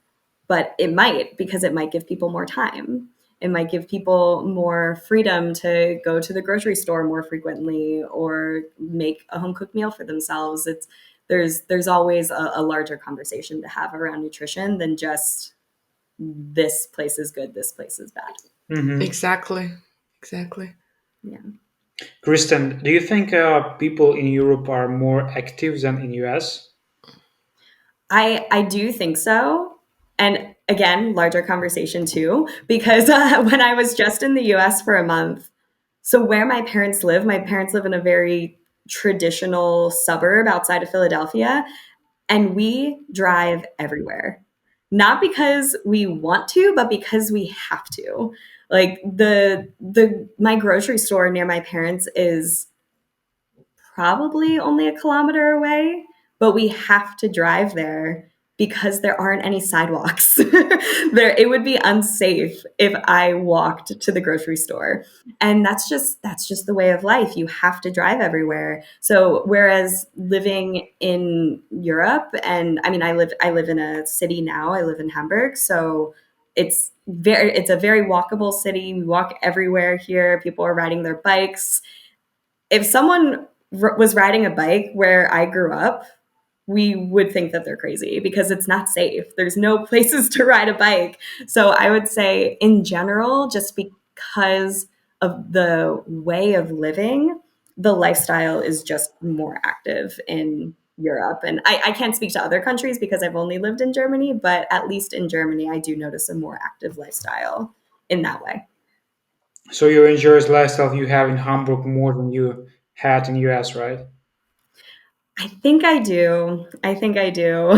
but it might, because it might give people more time. It might give people more freedom to go to the grocery store more frequently or make a home cooked meal for themselves. There's always a larger conversation to have around nutrition than just this place is good, this place is bad. Mm-hmm. Exactly. Exactly. Yeah. Kristen, do you think people in Europe are more active than in US? I do think so. And again, larger conversation too, because when I was just in the US for a month, so where my parents live in a very traditional suburb outside of Philadelphia, and we drive everywhere. Not because we want to, but because we have to. Like the my grocery store near my parents is probably only a kilometer away, but we have to drive there because there aren't any sidewalks. It would be unsafe if I walked to the grocery store. And that's just the way of life. You have to drive everywhere. So whereas living in Europe, and I mean I live in a city now. I live in Hamburg, so it's a very walkable city. We walk everywhere here. People are riding their bikes. If someone was riding a bike where I grew up, we would think that they're crazy because it's not safe. There's no places to ride a bike. So I would say, in general, because of the way of living, the lifestyle is just more active in Europe. And I can't speak to other countries because I've only lived in Germany, but at least in Germany, I do notice a more active lifestyle in that way. So you enjoy the lifestyle you have in Hamburg more than you had in US, right? I think I do. I think I do.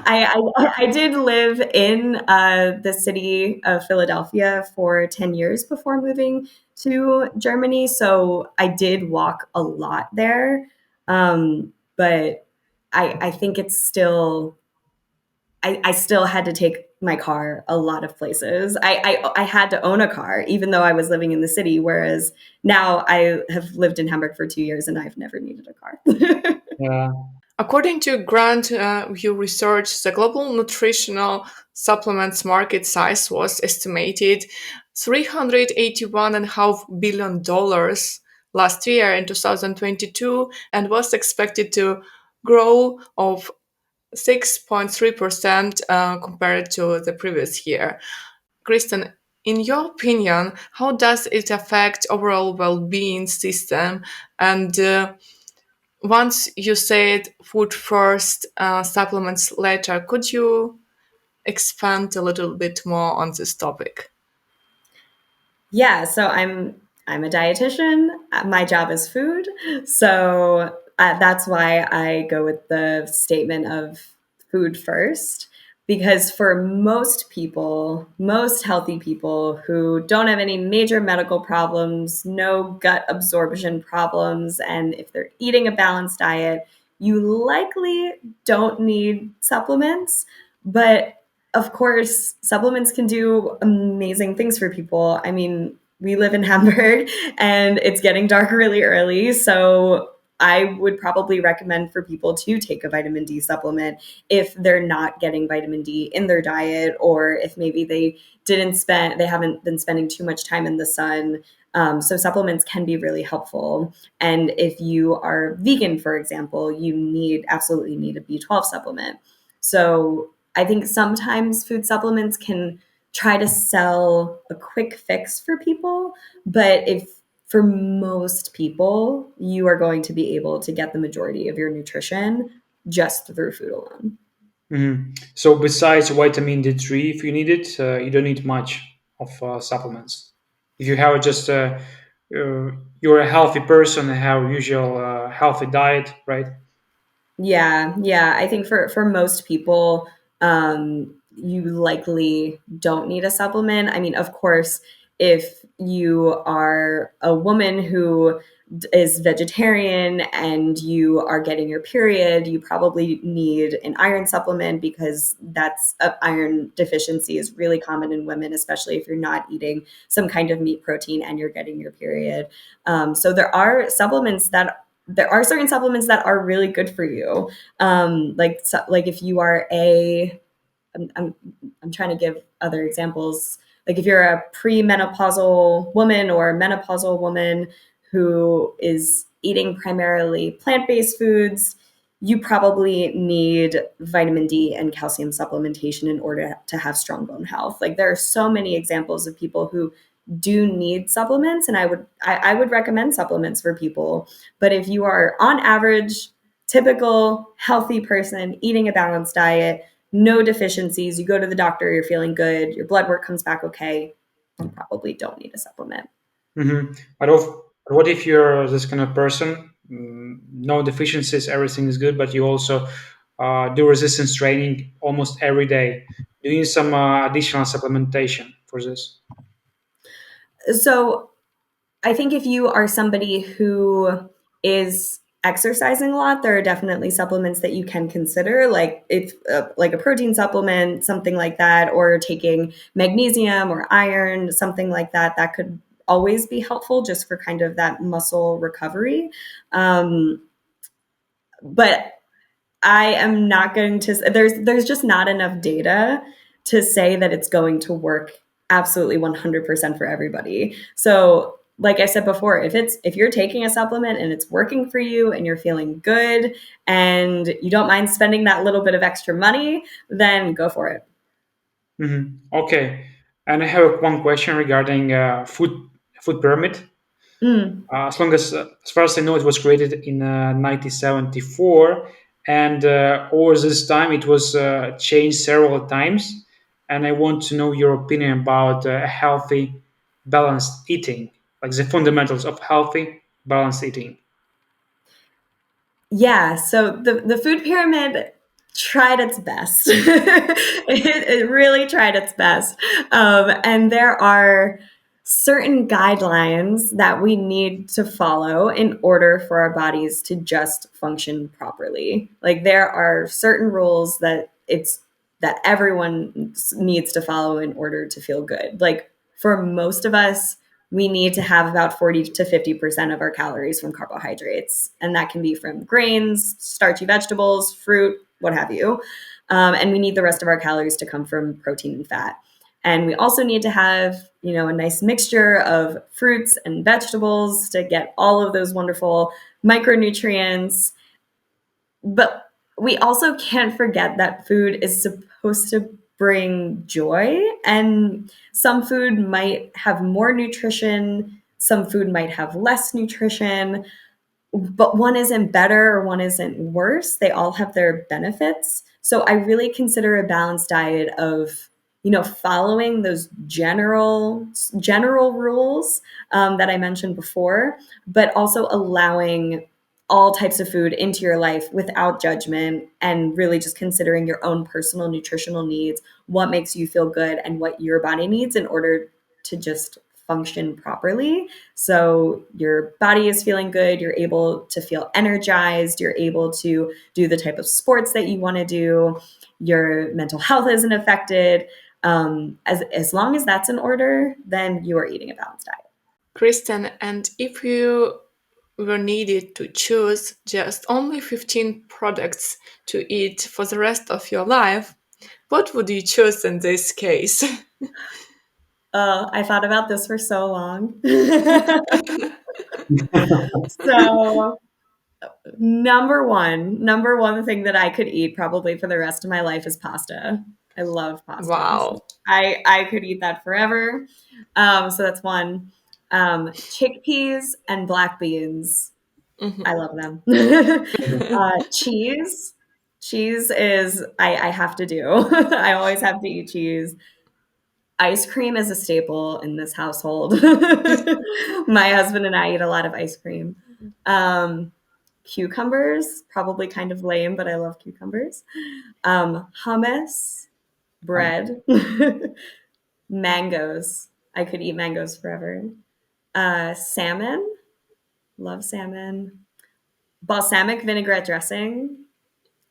I did live in the city of Philadelphia for 10 years before moving to Germany. So I did walk a lot there. But I think it's still, I still had to take my car a lot of places. I had to own a car, even though I was living in the city, whereas now I have lived in Hamburg for 2 years and I've never needed a car. Yeah. According to Grant View Research, the global nutritional supplements market size was estimated $381.5 billion last year in 2022 and was expected to grow of 6.3% compared to the previous year. Kristen, in your opinion, how does it affect overall well-being system? And once you said food first, supplements later, could you expand a little bit more on this topic? Yeah, so I'm a dietitian. My job is food, so that's why I go with the statement of food first. Because for most people, most healthy people who don't have any major medical problems, no gut absorption problems, and if they're eating a balanced diet, you likely don't need supplements. But of course, supplements can do amazing things for people. I mean, we live in Hamburg and it's getting dark really early. So I would probably recommend for people to take a vitamin D supplement if they're not getting vitamin D in their diet, or if maybe they haven't been spending too much time in the sun. So supplements can be really helpful. And if you are vegan, for example, you absolutely need a B12 supplement. So I think sometimes food supplements can try to sell a quick fix for people, but if for most people, you are going to be able to get the majority of your nutrition just through food alone. So besides vitamin D3, if you need it, you don't need much of supplements. If you have just you're a healthy person and have usual healthy diet, right? Yeah. I think for most people, you likely don't need a supplement. I mean, of course, if you are a woman who is vegetarian and you are getting your period, you probably need an iron supplement because that's iron deficiency is really common in women, especially if you're not eating some kind of meat protein and you're getting your period. So there are certain supplements that are really good for you. Like if you are I'm, I'm trying to give other examples. Like if you're a premenopausal woman or a menopausal woman who is eating primarily plant-based foods, you probably need vitamin D and calcium supplementation in order to have strong bone health. Like there are so many examples of people who do need supplements, and I would recommend supplements for people. But if you are on average typical healthy person eating a balanced diet, no deficiencies, you go to the doctor, you're feeling good, your blood work comes back okay, you probably don't need a supplement. But what if you're this kind of person, no deficiencies, everything is good, but you also do resistance training almost every day? Do you need some additional supplementation for this? So I think if you are somebody who is exercising a lot, there are definitely supplements that you can consider, like if like a protein supplement, something like that, or taking magnesium or iron, something like that. That could always be helpful just for kind of that muscle recovery. But I am not going to. There's just not enough data to say that it's going to work absolutely 100% for everybody. So, like I said before, if you're taking a supplement and it's working for you and you're feeling good and you don't mind spending that little bit of extra money, then go for it. Okay. And I have one question regarding food pyramid. Mm. As far as I know, it was created in 1974, and over this time, it was changed several times. And I want to know your opinion about healthy, balanced eating, like the fundamentals of healthy, balanced eating. Yeah, so the food pyramid tried its best. It really tried its best. And there are certain guidelines that we need to follow in order for our bodies to just function properly. Like there are certain rules that everyone needs to follow in order to feel good. Like for most of us, we need to have about 40 to 50% of our calories from carbohydrates. And that can be from grains, starchy vegetables, fruit, what have you. And we need the rest of our calories to come from protein and fat. And we also need to have, a nice mixture of fruits and vegetables to get all of those wonderful micronutrients. But we also can't forget that food is supposed to bring joy, and some food might have more nutrition, some food might have less nutrition, but one isn't better or one isn't worse. They all have their benefits. So I really consider a balanced diet of, following those general rules that I mentioned before, but also allowing all types of food into your life without judgment and really just considering your own personal nutritional needs, what makes you feel good and what your body needs in order to just function properly. So your body is feeling good, you're able to feel energized, you're able to do the type of sports that you want to do, your mental health isn't affected. As long as that's in order, then you are eating a balanced diet. Kristen, and if you were needed to choose just only 15 products to eat for the rest of your life, what would you choose in this case? I thought about this for so long. So number one thing that I could eat probably for the rest of my life is pasta. I love pasta. So Wow. I could eat that forever. So that's one. Chickpeas and black beans. I Mhm. love them. Cheese. Cheese is I have to do. I always have to eat cheese. Ice cream is a staple in this household. My husband and I eat a lot of ice cream. Um, Cucumbers, probably kind of lame, but I love cucumbers. Hummus, bread, mangoes. I could eat mangoes forever. Salmon, love salmon. Balsamic vinaigrette dressing.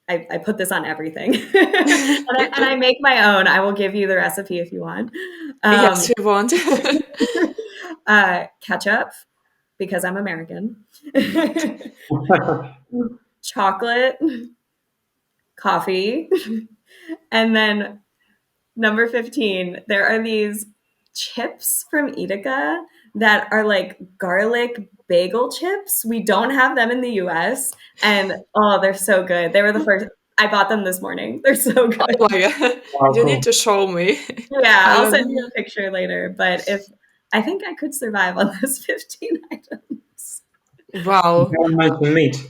I put this on everything. And I make my own. I will give you the recipe if you want. Yes, Um, we want. Ketchup, because I'm American. Chocolate, coffee, and then number 15, there are these chips from Edeka that are like garlic bagel chips. We don't have them in the US. And oh, they're so good. They were the first. I bought them this morning. They're so Oh good. my god, Wow, you need cool. to show me. Yeah, I I'll don't send know. you a picture later. But if I think I could survive on those 15 items. You Wow. haven't mentioned meat.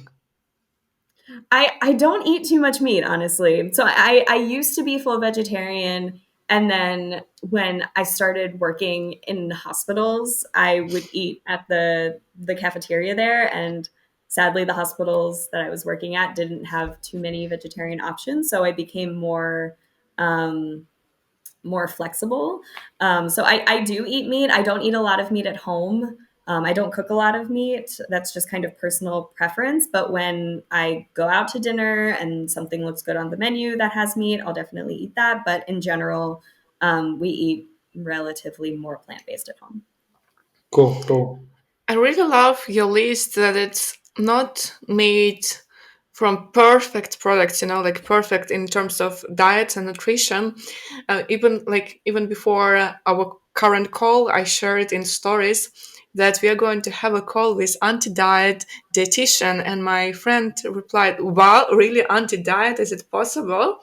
I don't eat too much meat, honestly. So I used to be full vegetarian. And then when I started working in hospitals, I would eat at the cafeteria there. And sadly, the hospitals that I was working at didn't have too many vegetarian options. So I became um, more flexible. So I do eat meat. I don't eat a lot of meat at home. I don't cook a lot of meat. That's just kind of personal preference. But when I go out to dinner and something looks good on the menu that has meat, I'll definitely eat that. But in general, we eat relatively more plant based at home. Cool, cool. I really love your list that it's not made from perfect products, like perfect in terms of diet and nutrition. Even before our current call, I shared in stories that we are going to have a call with anti-diet dietitian. And my friend replied, wow, really, anti-diet? Is it possible?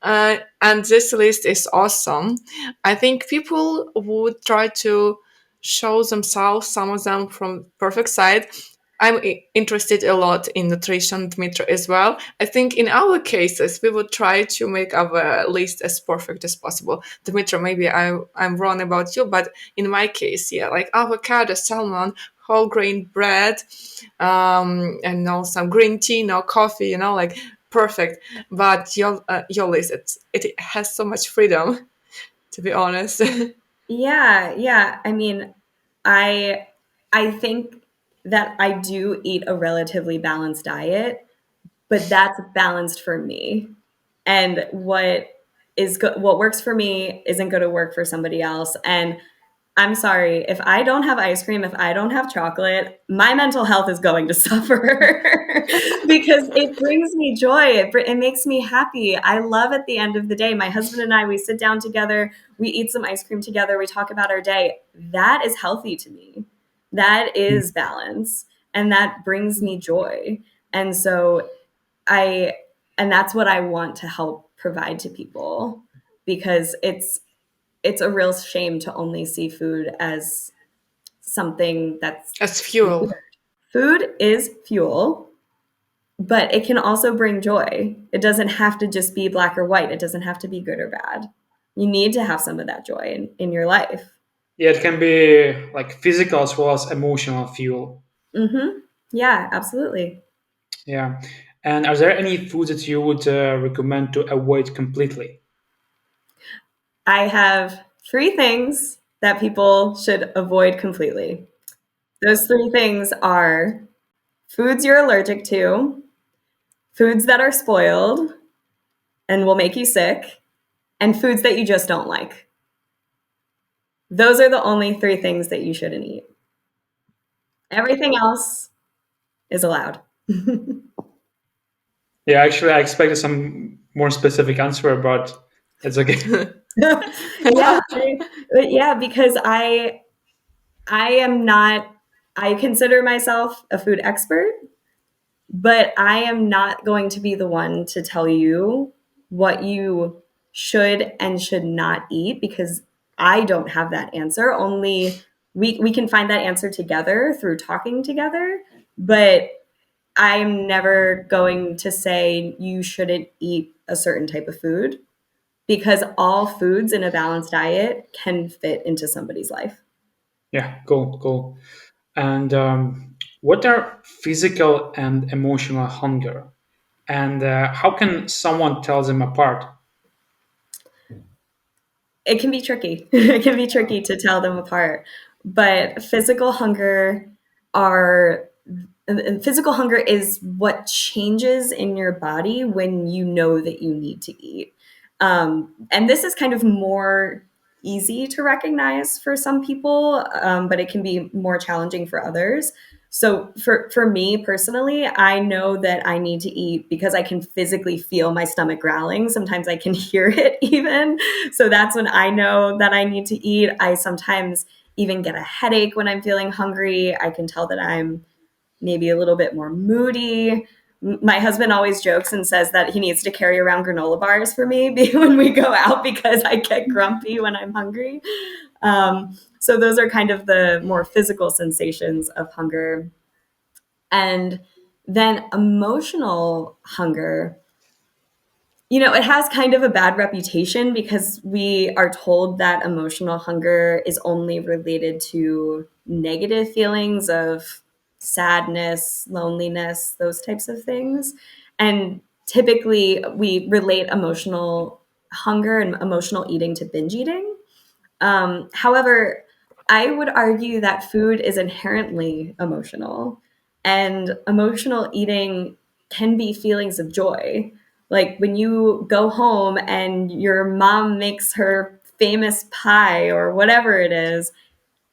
And this list is awesome. I think people would try to show themselves, some of them from perfect side. I'm interested a lot in nutrition, Dmitry, as well. I think in our cases, we would try to make our list as perfect as possible. Dmitry, maybe I'm wrong about you, but in my case, yeah, like avocado, salmon, whole grain bread, and no some green tea, no coffee, like perfect. But your list, it has so much freedom, to be honest. Yeah, yeah. I mean, I I think that I do eat a relatively balanced diet, but that's balanced for me. And what works for me isn't going to work for somebody else. And I'm sorry, if I don't have ice cream, if I don't have chocolate, my mental health is going to suffer because it brings me joy. It makes me happy. I love at the end of the day, my husband and I, we sit down together, we eat some ice cream together, we talk about our day. That is healthy to me. That is balance. And that brings me joy. And so I, and that's what I want to help provide to people because it's a real shame to only see food as something that's As fuel. weird. Food is fuel, but it can also bring joy. It doesn't have to just be black or white. It doesn't have to be good or bad. You need to have some of that joy in your life. Yeah, it can be like physical as well as emotional fuel. Mm-hmm. Yeah, absolutely. Yeah. And are there any foods that you would recommend to avoid completely? I have three things that people should avoid completely. Those three things are foods you're allergic to, foods that are spoiled and will make you sick, and foods that you just don't like. Those are the only three things that you shouldn't eat. Everything else is allowed. Yeah, actually, I expected some more specific answer, but it's okay. Yeah, yeah, because I am not I consider myself a food expert, but I am not going to be the one to tell you what you should and should not eat because I don't have that answer. Only we can find that answer together through talking together, but I'm never going to say you shouldn't eat a certain type of food because all foods in a balanced diet can fit into somebody's life. Yeah, cool, cool. And what are physical and emotional hunger? And how can someone tell them apart? It can be tricky. It can be tricky to tell them apart. But are physical hunger is what changes in your body when you know that you need to eat. And this is kind of more easy to recognize for some people, but it can be more challenging for others. So for me personally, I know that I need to eat because I can physically feel my stomach growling. Sometimes I can hear it even. So that's when I know that I need to eat. I sometimes even get a headache when I'm feeling hungry. I can tell that I'm maybe a little bit more moody. My husband always jokes and says that he needs to carry around granola bars for me when we go out because I get grumpy when I'm hungry. So those are kind of the more physical sensations of hunger. And then emotional hunger, it has kind of a bad reputation because we are told that emotional hunger is only related to negative feelings of sadness, loneliness, those types of things. And typically we relate emotional hunger and emotional eating to binge eating. However, I would argue that food is inherently emotional, and emotional eating can be feelings of joy. Like when you go home and your mom makes her famous pie or whatever it is,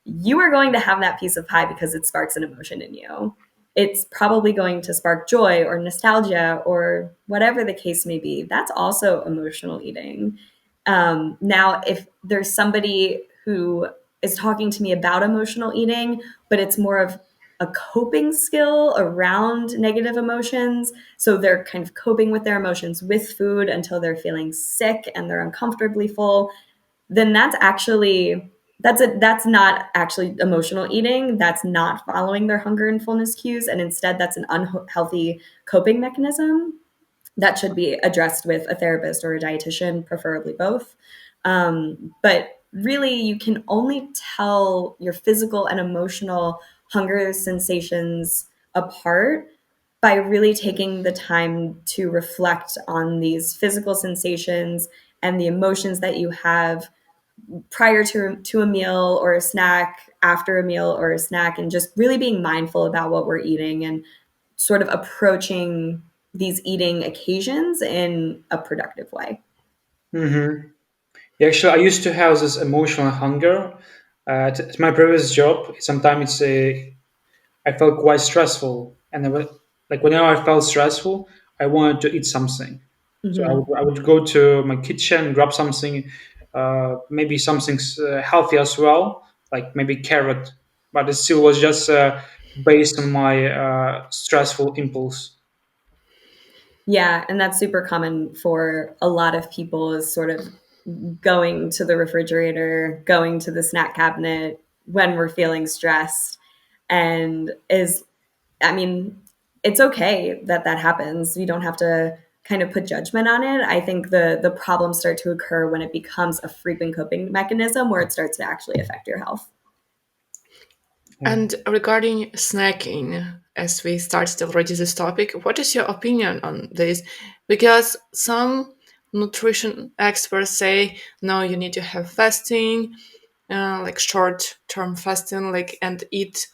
you are going to have that piece of pie because it sparks an emotion in you. It's probably going to spark joy or nostalgia or whatever the case may be. That's also emotional eating. Now, if there's somebody who is talking to me about emotional eating, but it's more of a coping skill around negative emotions. So they're kind of coping with their emotions with food until they're feeling sick and they're uncomfortably full, then that's not actually emotional eating. That's not following their hunger and fullness cues, and instead that's an unhealthy coping mechanism that should be addressed with a therapist or a dietitian, preferably both. But really, you can only tell your physical and emotional hunger sensations apart by really taking the time to reflect on these physical sensations and the emotions that you have prior to a meal or a snack, after a meal or a snack, and just really being mindful about what we're eating and sort of approaching these eating occasions in a productive way. Mm-hmm. Yeah, actually, I used to have this emotional hunger at my previous job. Sometimes I felt quite stressful, and like whenever I felt stressful, I wanted to eat something. So Mm-hmm. I would go to my kitchen, grab something, maybe something healthy as well, like maybe carrot, but it still was just based on my stressful impulse. Yeah, and that's super common for a lot of people is sort of going to the refrigerator, going to the snack cabinet when we're feeling stressed. And is, I mean, it's okay that that happens. You don't have to kind of put judgment on it. I think the problems start to occur when it becomes a frequent coping mechanism where it starts to actually affect your health. Yeah. And regarding snacking, as we started already this topic, what is your opinion on this? Because some nutrition experts say, no, you need to have fasting, like short-term fasting, like and eat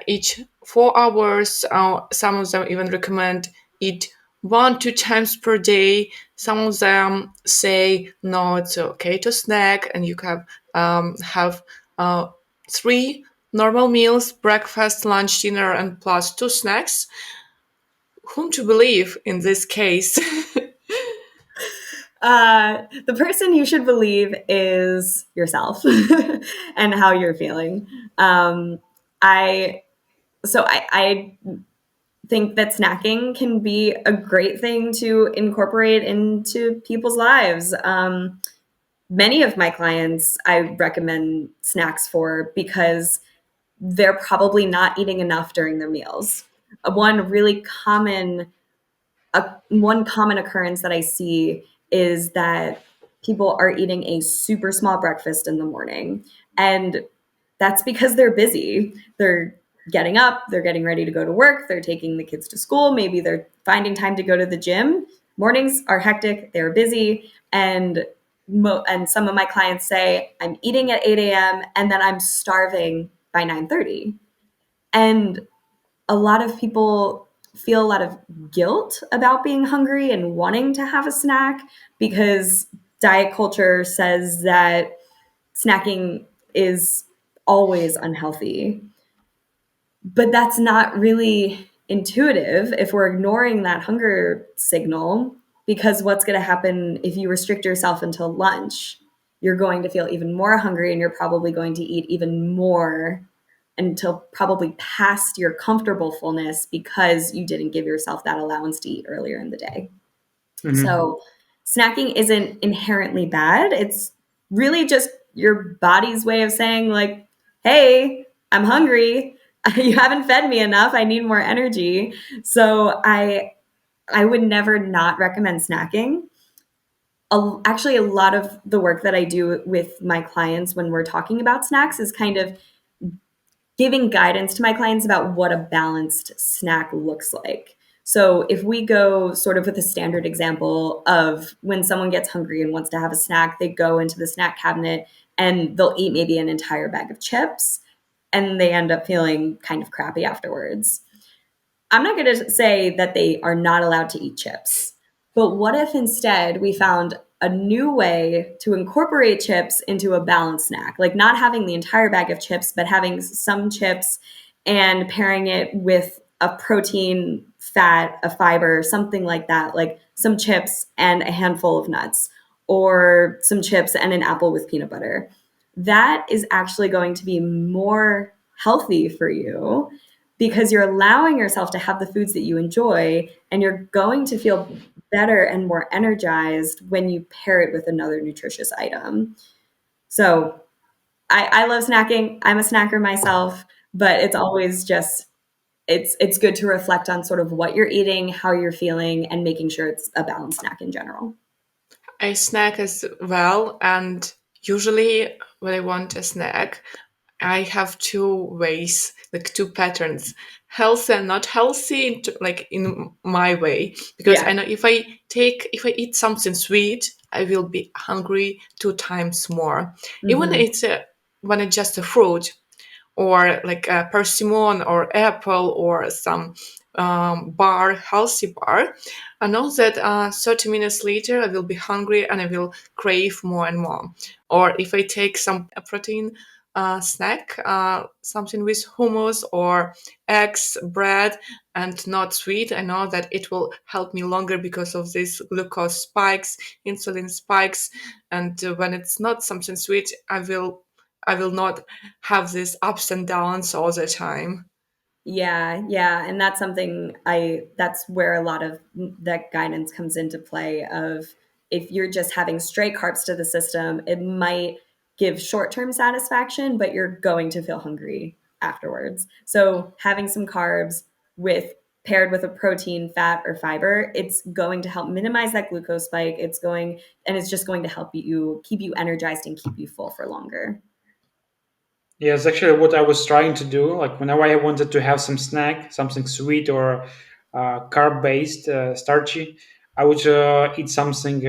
each 4 hours. Some of them even recommend eat 1-2 times per day. Some of them say no, it's okay to snack, and you can have uh, three normal meals: breakfast, lunch, dinner, and plus two snacks. Whom to believe in this case? The person you should believe is yourself and how you're feeling. Um, I I think that snacking can be a great thing to incorporate into people's lives. Many of my clients I recommend snacks for because they're probably not eating enough during their meals. One common occurrence that I see is that people are eating a super small breakfast in the morning. And that's because they're busy. They're getting up, they're getting ready to go to work, they're taking the kids to school, maybe they're finding time to go to the gym. Mornings are hectic, they're busy, and and some of my clients say I'm eating at 8 a.m. and then I'm starving by 9:30. And a lot of people feel a lot of guilt about being hungry and wanting to have a snack because diet culture says that snacking is always unhealthy. But that's not really intuitive if we're ignoring that hunger signal, because what's going to happen if you restrict yourself until lunch? You're going to feel even more hungry and you're probably going to eat even more until probably past your comfortable fullness because you didn't give yourself that allowance to eat earlier in the day. Hmm. So, snacking isn't inherently bad. It's really just your body's way of saying, like, hey, I'm hungry. You haven't fed me enough. I need more energy. So, I would never not recommend snacking. Actually, a lot of the work that I do with my clients when we're talking about snacks is kind of giving guidance to my clients about what a balanced snack looks like. So if we go sort of with a standard example of when someone gets hungry and wants to have a snack, they go into the snack cabinet and they'll eat maybe an entire bag of chips and they end up feeling kind of crappy afterwards. I'm not going to say that they are not allowed to eat chips, but what if instead we found a new way to incorporate chips into a balanced snack? Like not having the entire bag of chips, but having some chips and pairing it with a protein, fat, a fiber, something like that, like some chips and a handful of nuts, or some chips and an apple with peanut butter. that is actually going to be more healthy for you because you're allowing yourself to have the foods that you enjoy, and you're going to feel better and more energized when you pair it with another nutritious item. So I love snacking. I'm a snacker myself, but it's always just it's good to reflect on sort of what you're eating, how you're feeling, and making sure it's a balanced snack in general. I snack as well, and usually when I want a snack, I have two ways, like two patterns, healthy and not healthy, like in my way. Because Yeah. I know if I eat something sweet, I will be hungry two times more. Even Mm-hmm. when it's just a fruit, or like a persimmon or apple or some healthy bar, I know that 30 minutes later I will be hungry and I will crave more and more. Or if I take some protein snack, something with hummus or eggs, bread, and not sweet, I know that it will help me longer because of these glucose spikes, insulin spikes. And when it's not something sweet, I will not have these ups and downs all the time. Yeah, yeah, and that's something that's where a lot of that guidance comes into play of if you're just having straight carbs to the system, it might give short-term satisfaction, but you're going to feel hungry afterwards. So having some carbs with paired with a protein, fat, or fiber, it's going to help minimize that glucose spike. It's just going to help you keep you energized and keep you full for longer. Yeah, it's actually what I was trying to do. Like whenever I wanted to have some snack, something sweet or carb based, starchy, I would eat something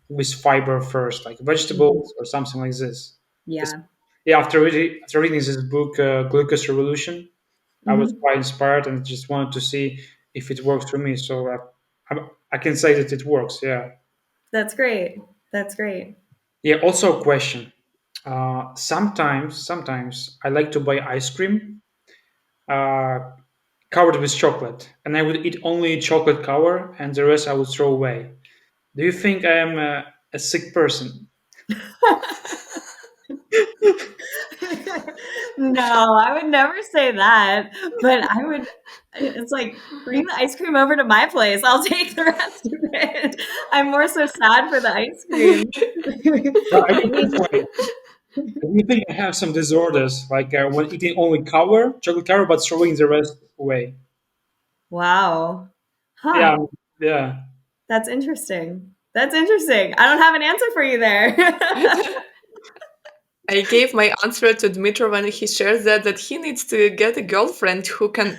with fiber first, like Mhm. vegetables or something like this. 'Cause, Yeah. yeah, after reading this book, Glucose Revolution, I was Hmm. quite inspired and just wanted to see if it works for me. So I can say that it works. Yeah. That's great. That's great. Yeah. Also, a question. Sometimes I like to buy ice cream uh, covered with chocolate, and I would eat only chocolate cover, and the rest I would throw away. Do you think I am a sick person? No, I would never say that, but it's like, bring the ice cream over to my place. I'll take the rest of it. I'm more so sad for the ice cream. No, I I mean this mean, way. Do you think I have some disorders, like when eating only cover, chocolate cover, but throwing the rest away? wow. Huh. Yeah, yeah. That's interesting. That's interesting. I don't have an answer for you there. I gave my answer to Dmitry when he shared that he needs to get a girlfriend who can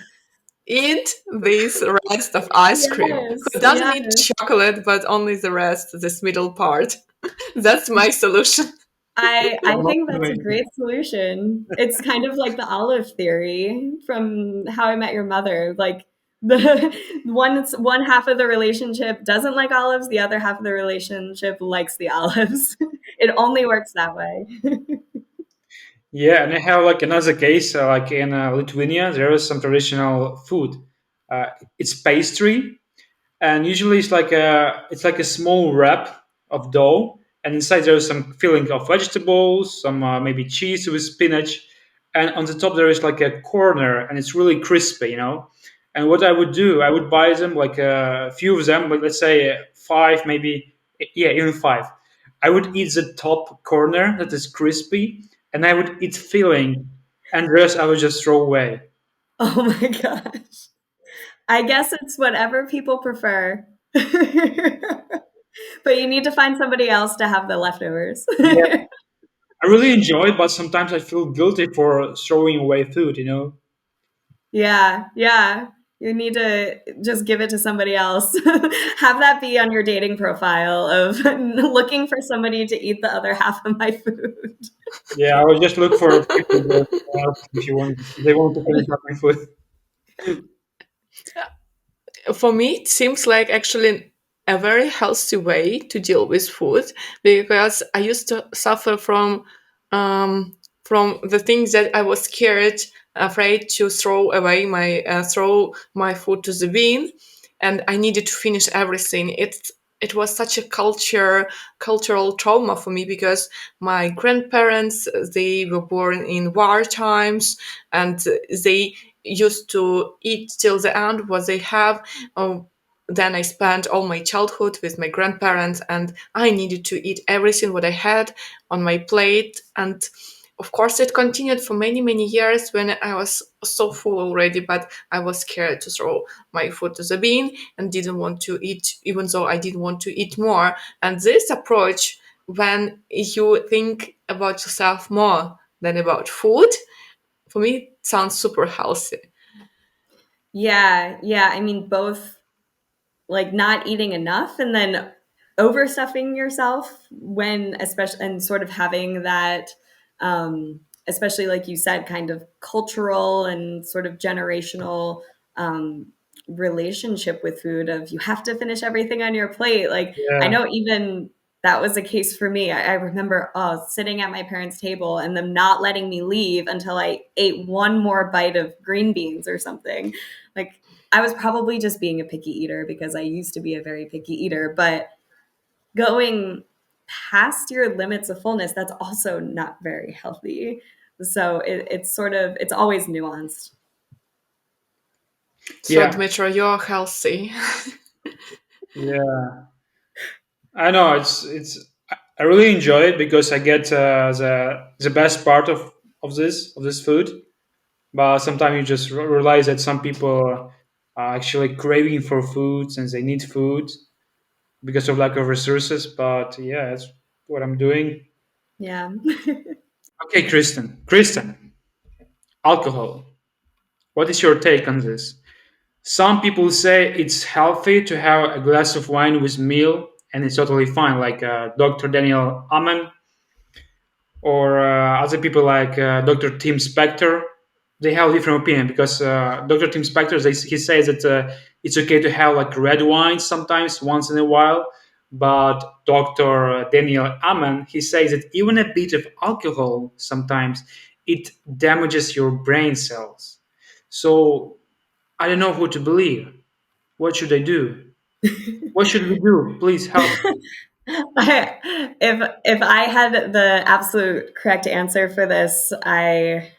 eat this rest of ice cream, Yes, who doesn't eat yes. chocolate but only the rest, this middle part. That's my solution. I Well, think that's a anyway, great solution. It's kind of like the olive theory from How I Met Your Mother. Like the one half of the relationship doesn't like olives, the other half of the relationship likes the olives. It only works that way. yeah, and I have like another case, like in Lithuania, there is some traditional food. Uh, it's pastry, and usually it's like a small wrap of dough, and inside there is some filling of vegetables, some maybe cheese with spinach, and on the top there is like a corner, and it's really crispy. And what I would do, I would buy them, like a few of them, like let's say five, maybe, yeah, even five. I would eat the top corner that is crispy, and I would eat filling, and the rest I would just throw away. Oh my gosh. I guess it's whatever people prefer. But you need to find somebody else to have the leftovers. I really enjoy it, but sometimes I feel guilty for throwing away food. Yeah, yeah. You need to just give it to somebody else. Have that be on your dating profile of looking for somebody to eat the other half of my food. Yeah, I would just look for people that if you want, if they want to finish up my food. For me, it seems like actually a very healthy way to deal with food, because I used to suffer um, from the things that I was afraid to throw my food to the bin, and I needed to finish everything. it was such a cultural trauma for me because my grandparents, they were born in war times, and they used to eat till the end what they have. Then I spent all my childhood with my grandparents, and I needed to eat everything what I had on my plate. And of course, it continued for many, many years when I was so full already, but I was scared to throw my food to the bin and didn't want to eat, even though I didn't want to eat more. And this approach, when you think about yourself more than about food, for me, sounds super healthy. Yeah, yeah. I mean, both like not eating enough and then overstuffing yourself when, especially, and sort of having that, especially like you said, kind of cultural and sort of generational um, relationship with food of you have to finish everything on your plate. Like I Yeah, know even that was a case for me. I remember sitting at my parents' table and them not letting me leave until I ate one more bite of green beans or something. Like I was probably just being a picky eater because I used to be a very picky eater, but going past your limits of fullness, that's also not very healthy. So it's sort of, it's always nuanced. So, yeah, Dmitry, you're healthy. yeah. I know it's. I really enjoy it because I get the best part of this food. But sometimes you just realize that some people are actually craving for foods and they need food because of lack of resources. But yeah, that's what I'm doing. Yeah. Okay, Kristen, alcohol. What is your take on this? Some people say it's healthy to have a glass of wine with meal, and it's totally fine. Like Dr. Daniel Amen or other people like Dr. Tim Spector, they have a different opinion because Dr. Tim Spector, he says that it's okay to have like red wine sometimes once in a while, but Dr. Daniel Amen, he says that even a bit of alcohol sometimes it damages your brain cells. So I don't know who to believe. What should I do? What should we do? Please help. If I had the absolute correct answer for this, I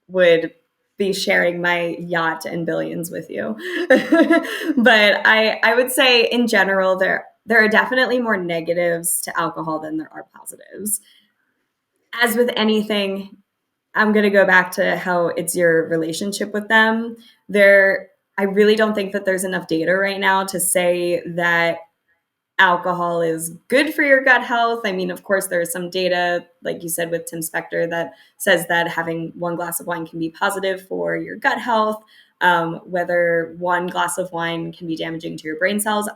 would be sharing my yacht and billions with you. But I would say in general there are definitely more negatives to alcohol than there are positives. As with anything, I'm going to go back to how it's your relationship with them. I really don't think that there's enough data right now to say that alcohol is good for your gut health. I mean, of course, there's some data, like you said with Tim Spector, that says that having one glass of wine can be positive for your gut health. Whether one glass of wine can be damaging to your brain cells,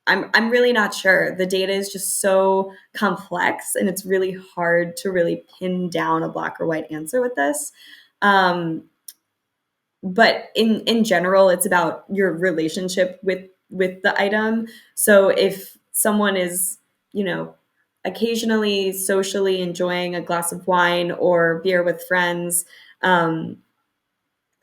I'm really not sure. The data is just so complex, and it's really hard to really pin down a black or white answer with this. Um, but in general, it's about your relationship with the item. So if someone is, you know, occasionally socially enjoying a glass of wine or beer with friends, um,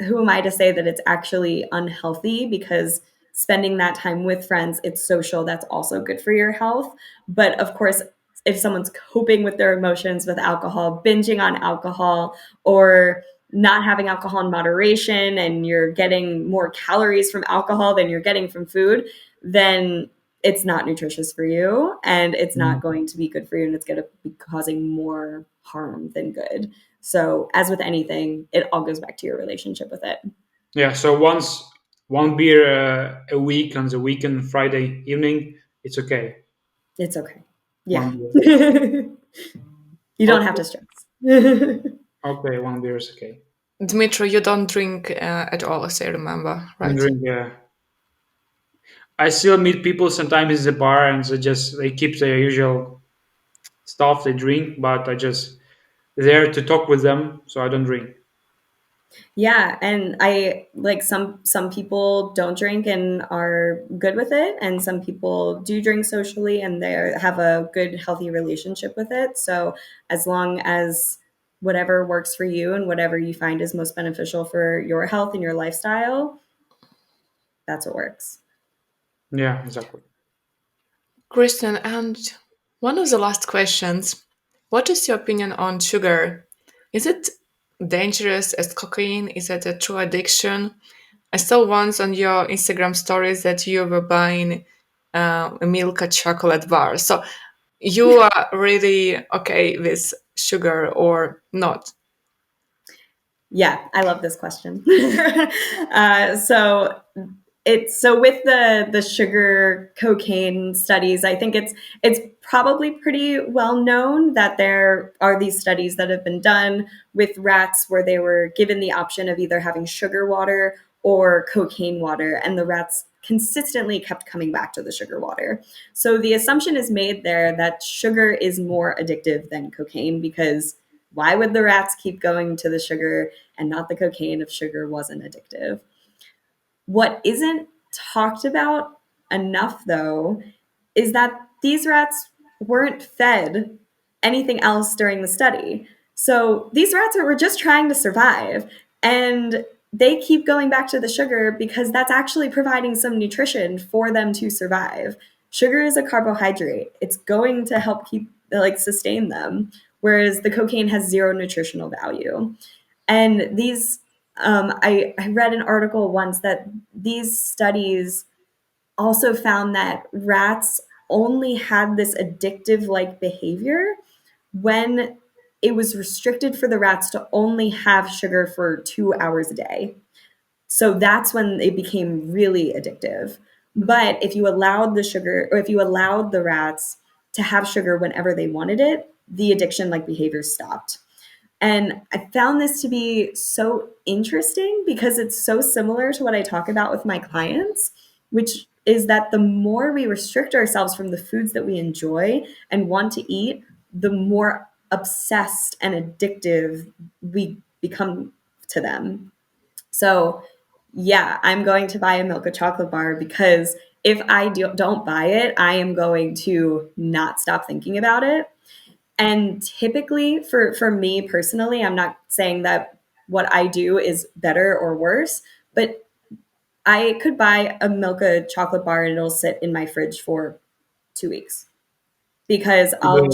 who am I to say that it's actually unhealthy? Because spending that time with friends, it's social, that's also good for your health. But of course, if someone's coping with their emotions with alcohol, binging on alcohol, or not having alcohol in moderation, and you're getting more calories from alcohol than you're getting from food, then it's not nutritious for you and it's not going to be good for you, and it's going to be causing more harm than good. So, as with anything, it all goes back to your relationship with it. Yeah, so one beer a week on the weekend, Friday evening, it's okay. It's okay. Yeah. One beer. You don't have Okay, to stress. No, okay, one beer is okay. Dmitry, you don't drink at all, as I remember, I right? drink. I still meet people sometimes in the bar, and they keep their usual stuff they drink, but I just there to talk with them, so I don't drink. yeah, and I like some people don't drink and are good with it, and some people do drink socially and they have a good healthy relationship with it. So as long as whatever works for you and whatever you find is most beneficial for your health and your lifestyle, that's what works. Yeah, exactly. Kristen, and one of the last questions. What is your opinion on sugar? Is it dangerous as cocaine? Is it a true addiction? I saw once on your Instagram stories that you were buying a Milka chocolate bar. So you are really okay with sugar or not? Yeah, I love this question. So it's so with the sugar cocaine studies, I think it's probably pretty well known that there are these studies that have been done with rats where they were given the option of either having sugar water or cocaine water, and the rats consistently kept coming back to the sugar water. So the assumption is made there that sugar is more addictive than cocaine, because why would the rats keep going to the sugar and not the cocaine if sugar wasn't addictive? What isn't talked about enough, though, is that these rats weren't fed anything else during the study. So these rats were just trying to survive. And they keep going back to the sugar because that's actually providing some nutrition for them to survive. Sugar is a carbohydrate, it's going to help keep, like, sustain them, whereas the cocaine has zero nutritional value. And these, I read an article once that these studies also found that rats only had this addictive like behavior when it was restricted for the rats to only have sugar for 2 hours a day. So that's when it became really addictive. But if you allowed the sugar, or if you allowed the rats to have sugar whenever they wanted it, the addiction like behavior stopped. And I found this to be so interesting because it's so similar to what I talk about with my clients, which is that the more we restrict ourselves from the foods that we enjoy and want to eat, the more obsessed and addictive we become to them. So, yeah, I'm going to buy a Milka chocolate bar because if I don't buy it, I am going to not stop thinking about it. And typically, for me personally, I'm not saying that what I do is better or worse, but I could buy a Milka chocolate bar and it'll sit in my fridge for 2 weeks because Really?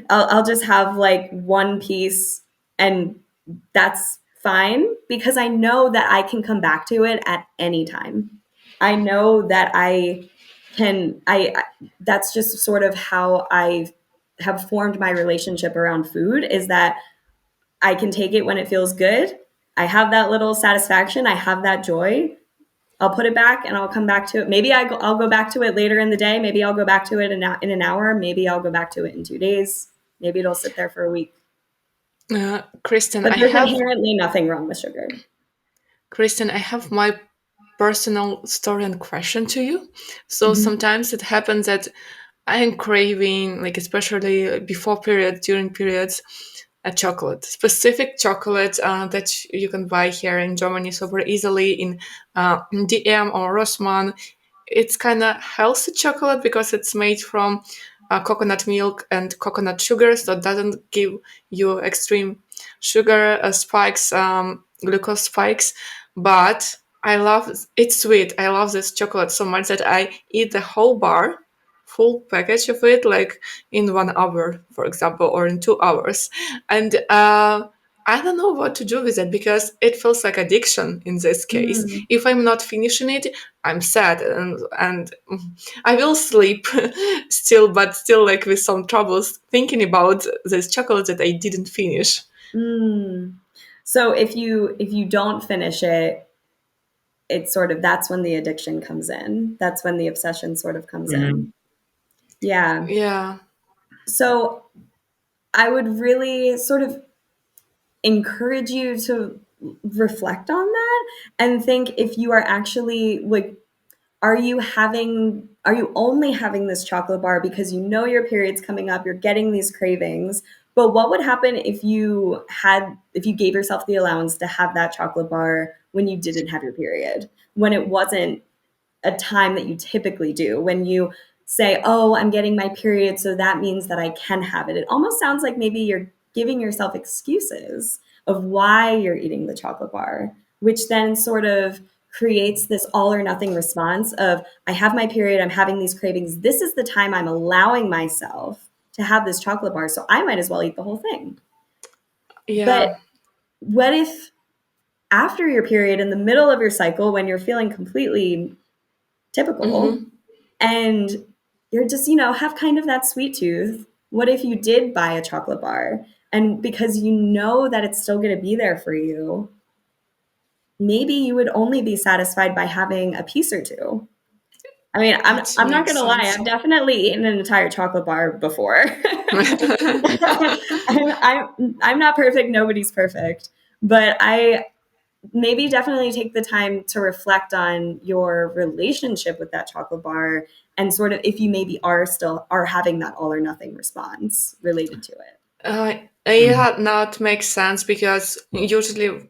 I'll just have like one piece, and that's fine because I know that I can come back to it at any time. I know that that's just sort of how I have formed my relationship around food, is that I can take it when it feels good. I have that little satisfaction, I have that joy. I'll put it back and I'll come back to it. Maybe I'll go back to it later in the day. Maybe I'll go back to it in an hour. Maybe I'll go back to it in 2 days. Maybe it'll sit there for a week. Kristen, But there's inherently nothing wrong with sugar. I have my personal story and question to you. So Mhm. sometimes it happens that I am craving, like especially before periods, during periods, a chocolate, specific chocolate that you can buy here in Germany super easily in DM or Rossmann. It's kind of healthy chocolate because it's made from coconut milk and coconut sugar, so it doesn't give you extreme sugar spikes, glucose spikes. But I love it's sweet. I love this chocolate so much that I eat the whole bar, full package of it, like in 1 hour, for example, or in 2 hours. And I don't know what to do with it because it feels like addiction in this case. Mm. If I'm not finishing it, I'm sad and I will sleep still, but still like with some troubles thinking about this chocolate that I didn't finish. Mm. So if you don't finish it, it's sort of, that's when the addiction comes in. That's when the obsession sort of comes Mhm. in. Yeah. Yeah. So I would really sort of encourage you to reflect on that and think if you are actually like, are you only having this chocolate bar because you know your period's coming up, you're getting these cravings, but what would happen if you gave yourself the allowance to have that chocolate bar when you didn't have your period, when it wasn't a time that you typically do, when you say, oh, I'm getting my period, so that means that I can have it. It almost sounds like maybe you're giving yourself excuses of why you're eating the chocolate bar, which then sort of creates this all or nothing response of, I have my period, I'm having these cravings. This is the time I'm allowing myself to have this chocolate bar, so I might as well eat the whole thing. Yeah. But what if after your period, in the middle of your cycle, when you're feeling completely typical Mm-hmm. and you're just, have kind of that sweet tooth, what if you did buy a chocolate bar? And because you know that it's still going to be there for you, maybe you would only be satisfied by having a piece or two. I mean, It I'm not makes gonna lie, sense. I've definitely eaten an entire chocolate bar before. I'm not perfect, nobody's perfect. But I maybe definitely take the time to reflect on your relationship with that chocolate bar and sort of if you maybe are having that all or nothing response related to it. Yeah, now it makes sense because usually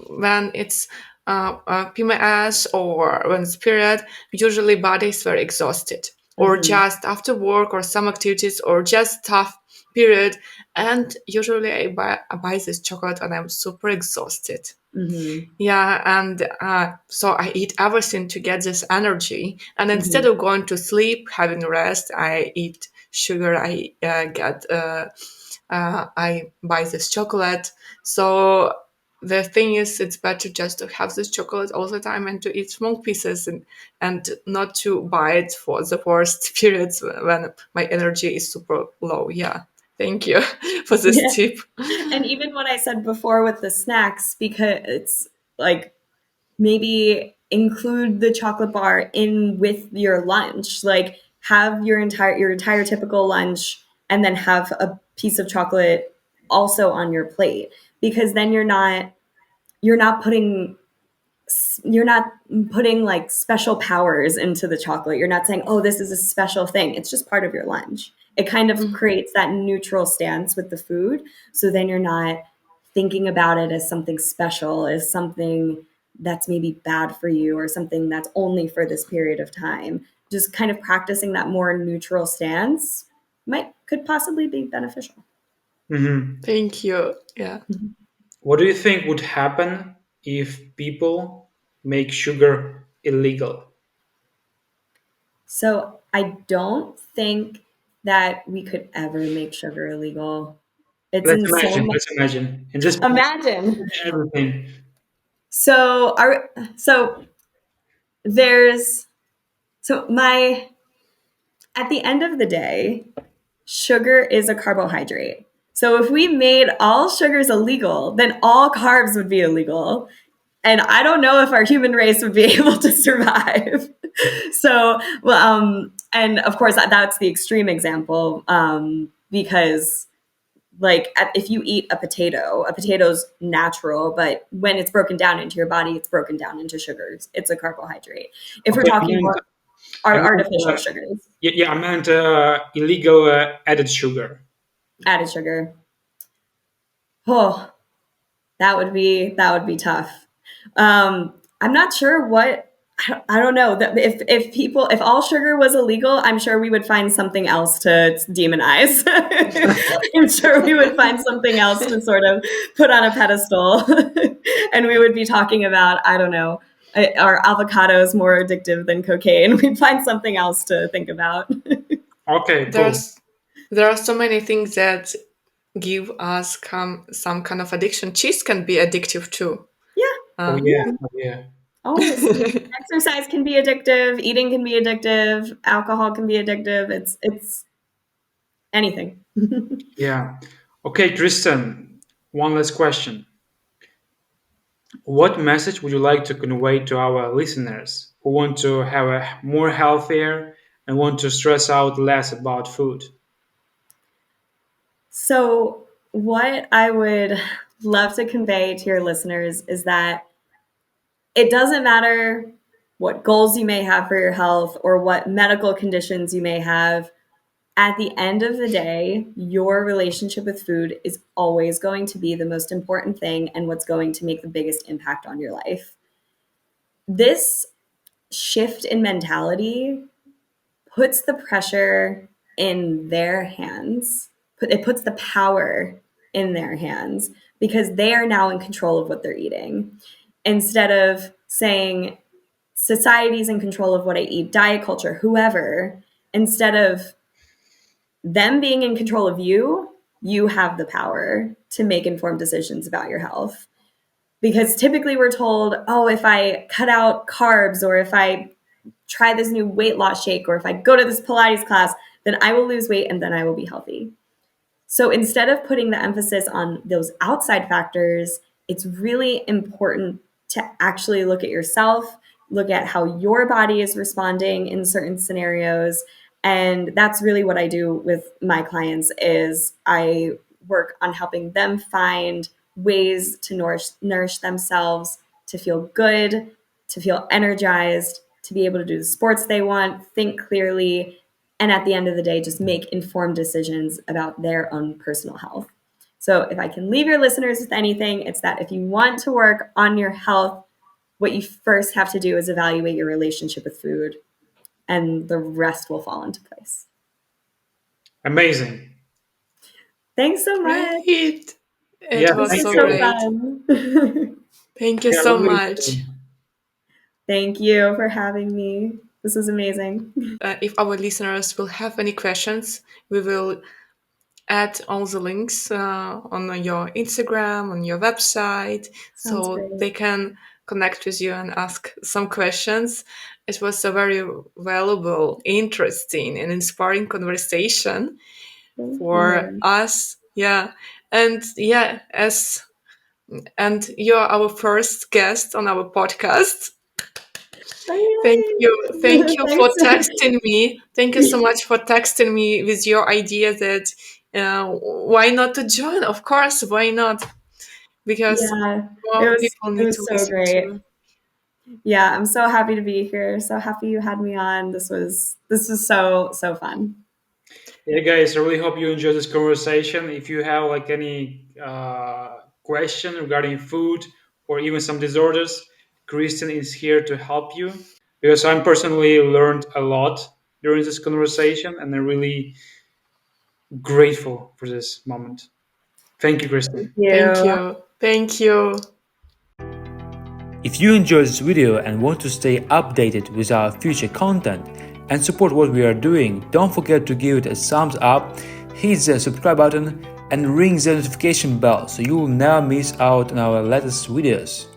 when it's PMS or when it's period, usually body is very exhausted, or Mm-hmm. just after work or some activities or just tough period. And usually I buy this chocolate and I'm super exhausted. Mm-hmm. Yeah, and so I eat everything to get this energy. And instead Mm-hmm. of going to sleep, having rest, I eat sugar. I buy this chocolate. So the thing is, it's better just to have this chocolate all the time and to eat small pieces and not to buy it for the worst periods when my energy is super low. Yeah, thank you for this Yeah. tip. And even what I said before with the snacks, because it's like maybe include the chocolate bar in with your lunch. Like have your entire typical lunch and then have a piece of chocolate also on your plate because then you're not putting you're not putting like special powers into the chocolate. You're not saying, "Oh, this is a special thing." It's just part of your lunch. It kind of creates that neutral stance with the food. So then you're not thinking about it as something special, as something that's maybe bad for you or something that's only for this period of time. Just kind of practicing that more neutral stance could possibly be beneficial. Hmm. Thank you. Yeah. What do you think would happen if people make sugar illegal? So I don't think that we could ever make sugar illegal. It's Let's imagine. insane. Let's imagine. And just Imagine. everything. So our so there's so my at the end of the day, sugar is a carbohydrate. So if we made all sugars illegal, then all carbs would be illegal. And I don't know if our human race would be able to survive. So, well, and of course, that's the extreme example because like if you eat a potato's natural, but when it's broken down into your body, it's broken down into sugars. It's a carbohydrate. If we're Okay, talking more I meant artificial sugars, yeah, I meant illegal added sugar. added sugar. Oh, that would be tough. I'm not sure what I don't know that if all sugar was illegal, I'm sure we would find something else to demonize. I'm sure we would find something else to sort of put on a pedestal, and we would be talking about I don't know. Are avocados more addictive than cocaine? We'd find something else to think about. Okay, cool. There's there are so many things that give us some kind of addiction. Cheese can be addictive too. Yeah, Oh Uh, yeah, oh yeah, always. Exercise can be addictive. Eating can be addictive. Alcohol can be addictive. It's anything. yeah. Okay, Tristan, one last question. What message would you like to convey to our listeners who want to have a more healthier and want to stress out less about food? So, what I would love to convey to your listeners is that it doesn't matter what goals you may have for your health or what medical conditions you may have. At the end of the day, your relationship with food is always going to be the most important thing and what's going to make the biggest impact on your life. This shift in mentality puts the pressure in their hands. It puts the power in their hands because they are now in control of what they're eating. Instead of saying, society's in control of what I eat, diet culture, whoever, instead of them being in control of you, you have the power to make informed decisions about your health. Because typically we're told, oh, if I cut out carbs, or if I try this new weight loss shake, or if I go to this Pilates class, then I will lose weight and then I will be healthy. So instead of putting the emphasis on those outside factors, it's really important to actually look at yourself, look at how your body is responding in certain scenarios. And that's really what I do with my clients is I work on helping them find ways to nourish themselves, to feel good, to feel energized, to be able to do the sports they want, think clearly, and at the end of the day, just make informed decisions about their own personal health. So if I can leave your listeners with anything, it's that if you want to work on your health, what you first have to do is evaluate your relationship with food, and the rest will fall into place. Amazing. Thanks so much. Great. It Yeah, was This thank was so so you. great. fun. Thank you Yeah, so really much. fun. Thank you for having me. This was amazing. If our listeners will have any questions, we will add all the links on your Instagram, on your website, Sounds so great. they can connect with you and ask some questions. It was a very valuable, interesting, and inspiring conversation Thank for you. us. Yeah. And yeah, and you're our first guest on our podcast. Thank you. Thank Yay. you for Thanks. texting me. Thank you so much for texting me with your idea that why not to join? Of course, why not? Because Yeah, more people it need to was so listen great. to. Yeah, I'm so happy to be here. So happy you had me on. This was so fun. Yeah, guys, I really hope you enjoyed this conversation. If you have like any question regarding food or even some disorders, Kristen is here to help you because I'm personally learned a lot during this conversation, and I'm really grateful for this moment. Thank you, Thank Kristen. Thank you. you. Thank you. If you enjoyed this video and want to stay updated with our future content and support what we are doing, don't forget to give it a thumbs up, hit the subscribe button and ring the notification bell so you will never miss out on our latest videos.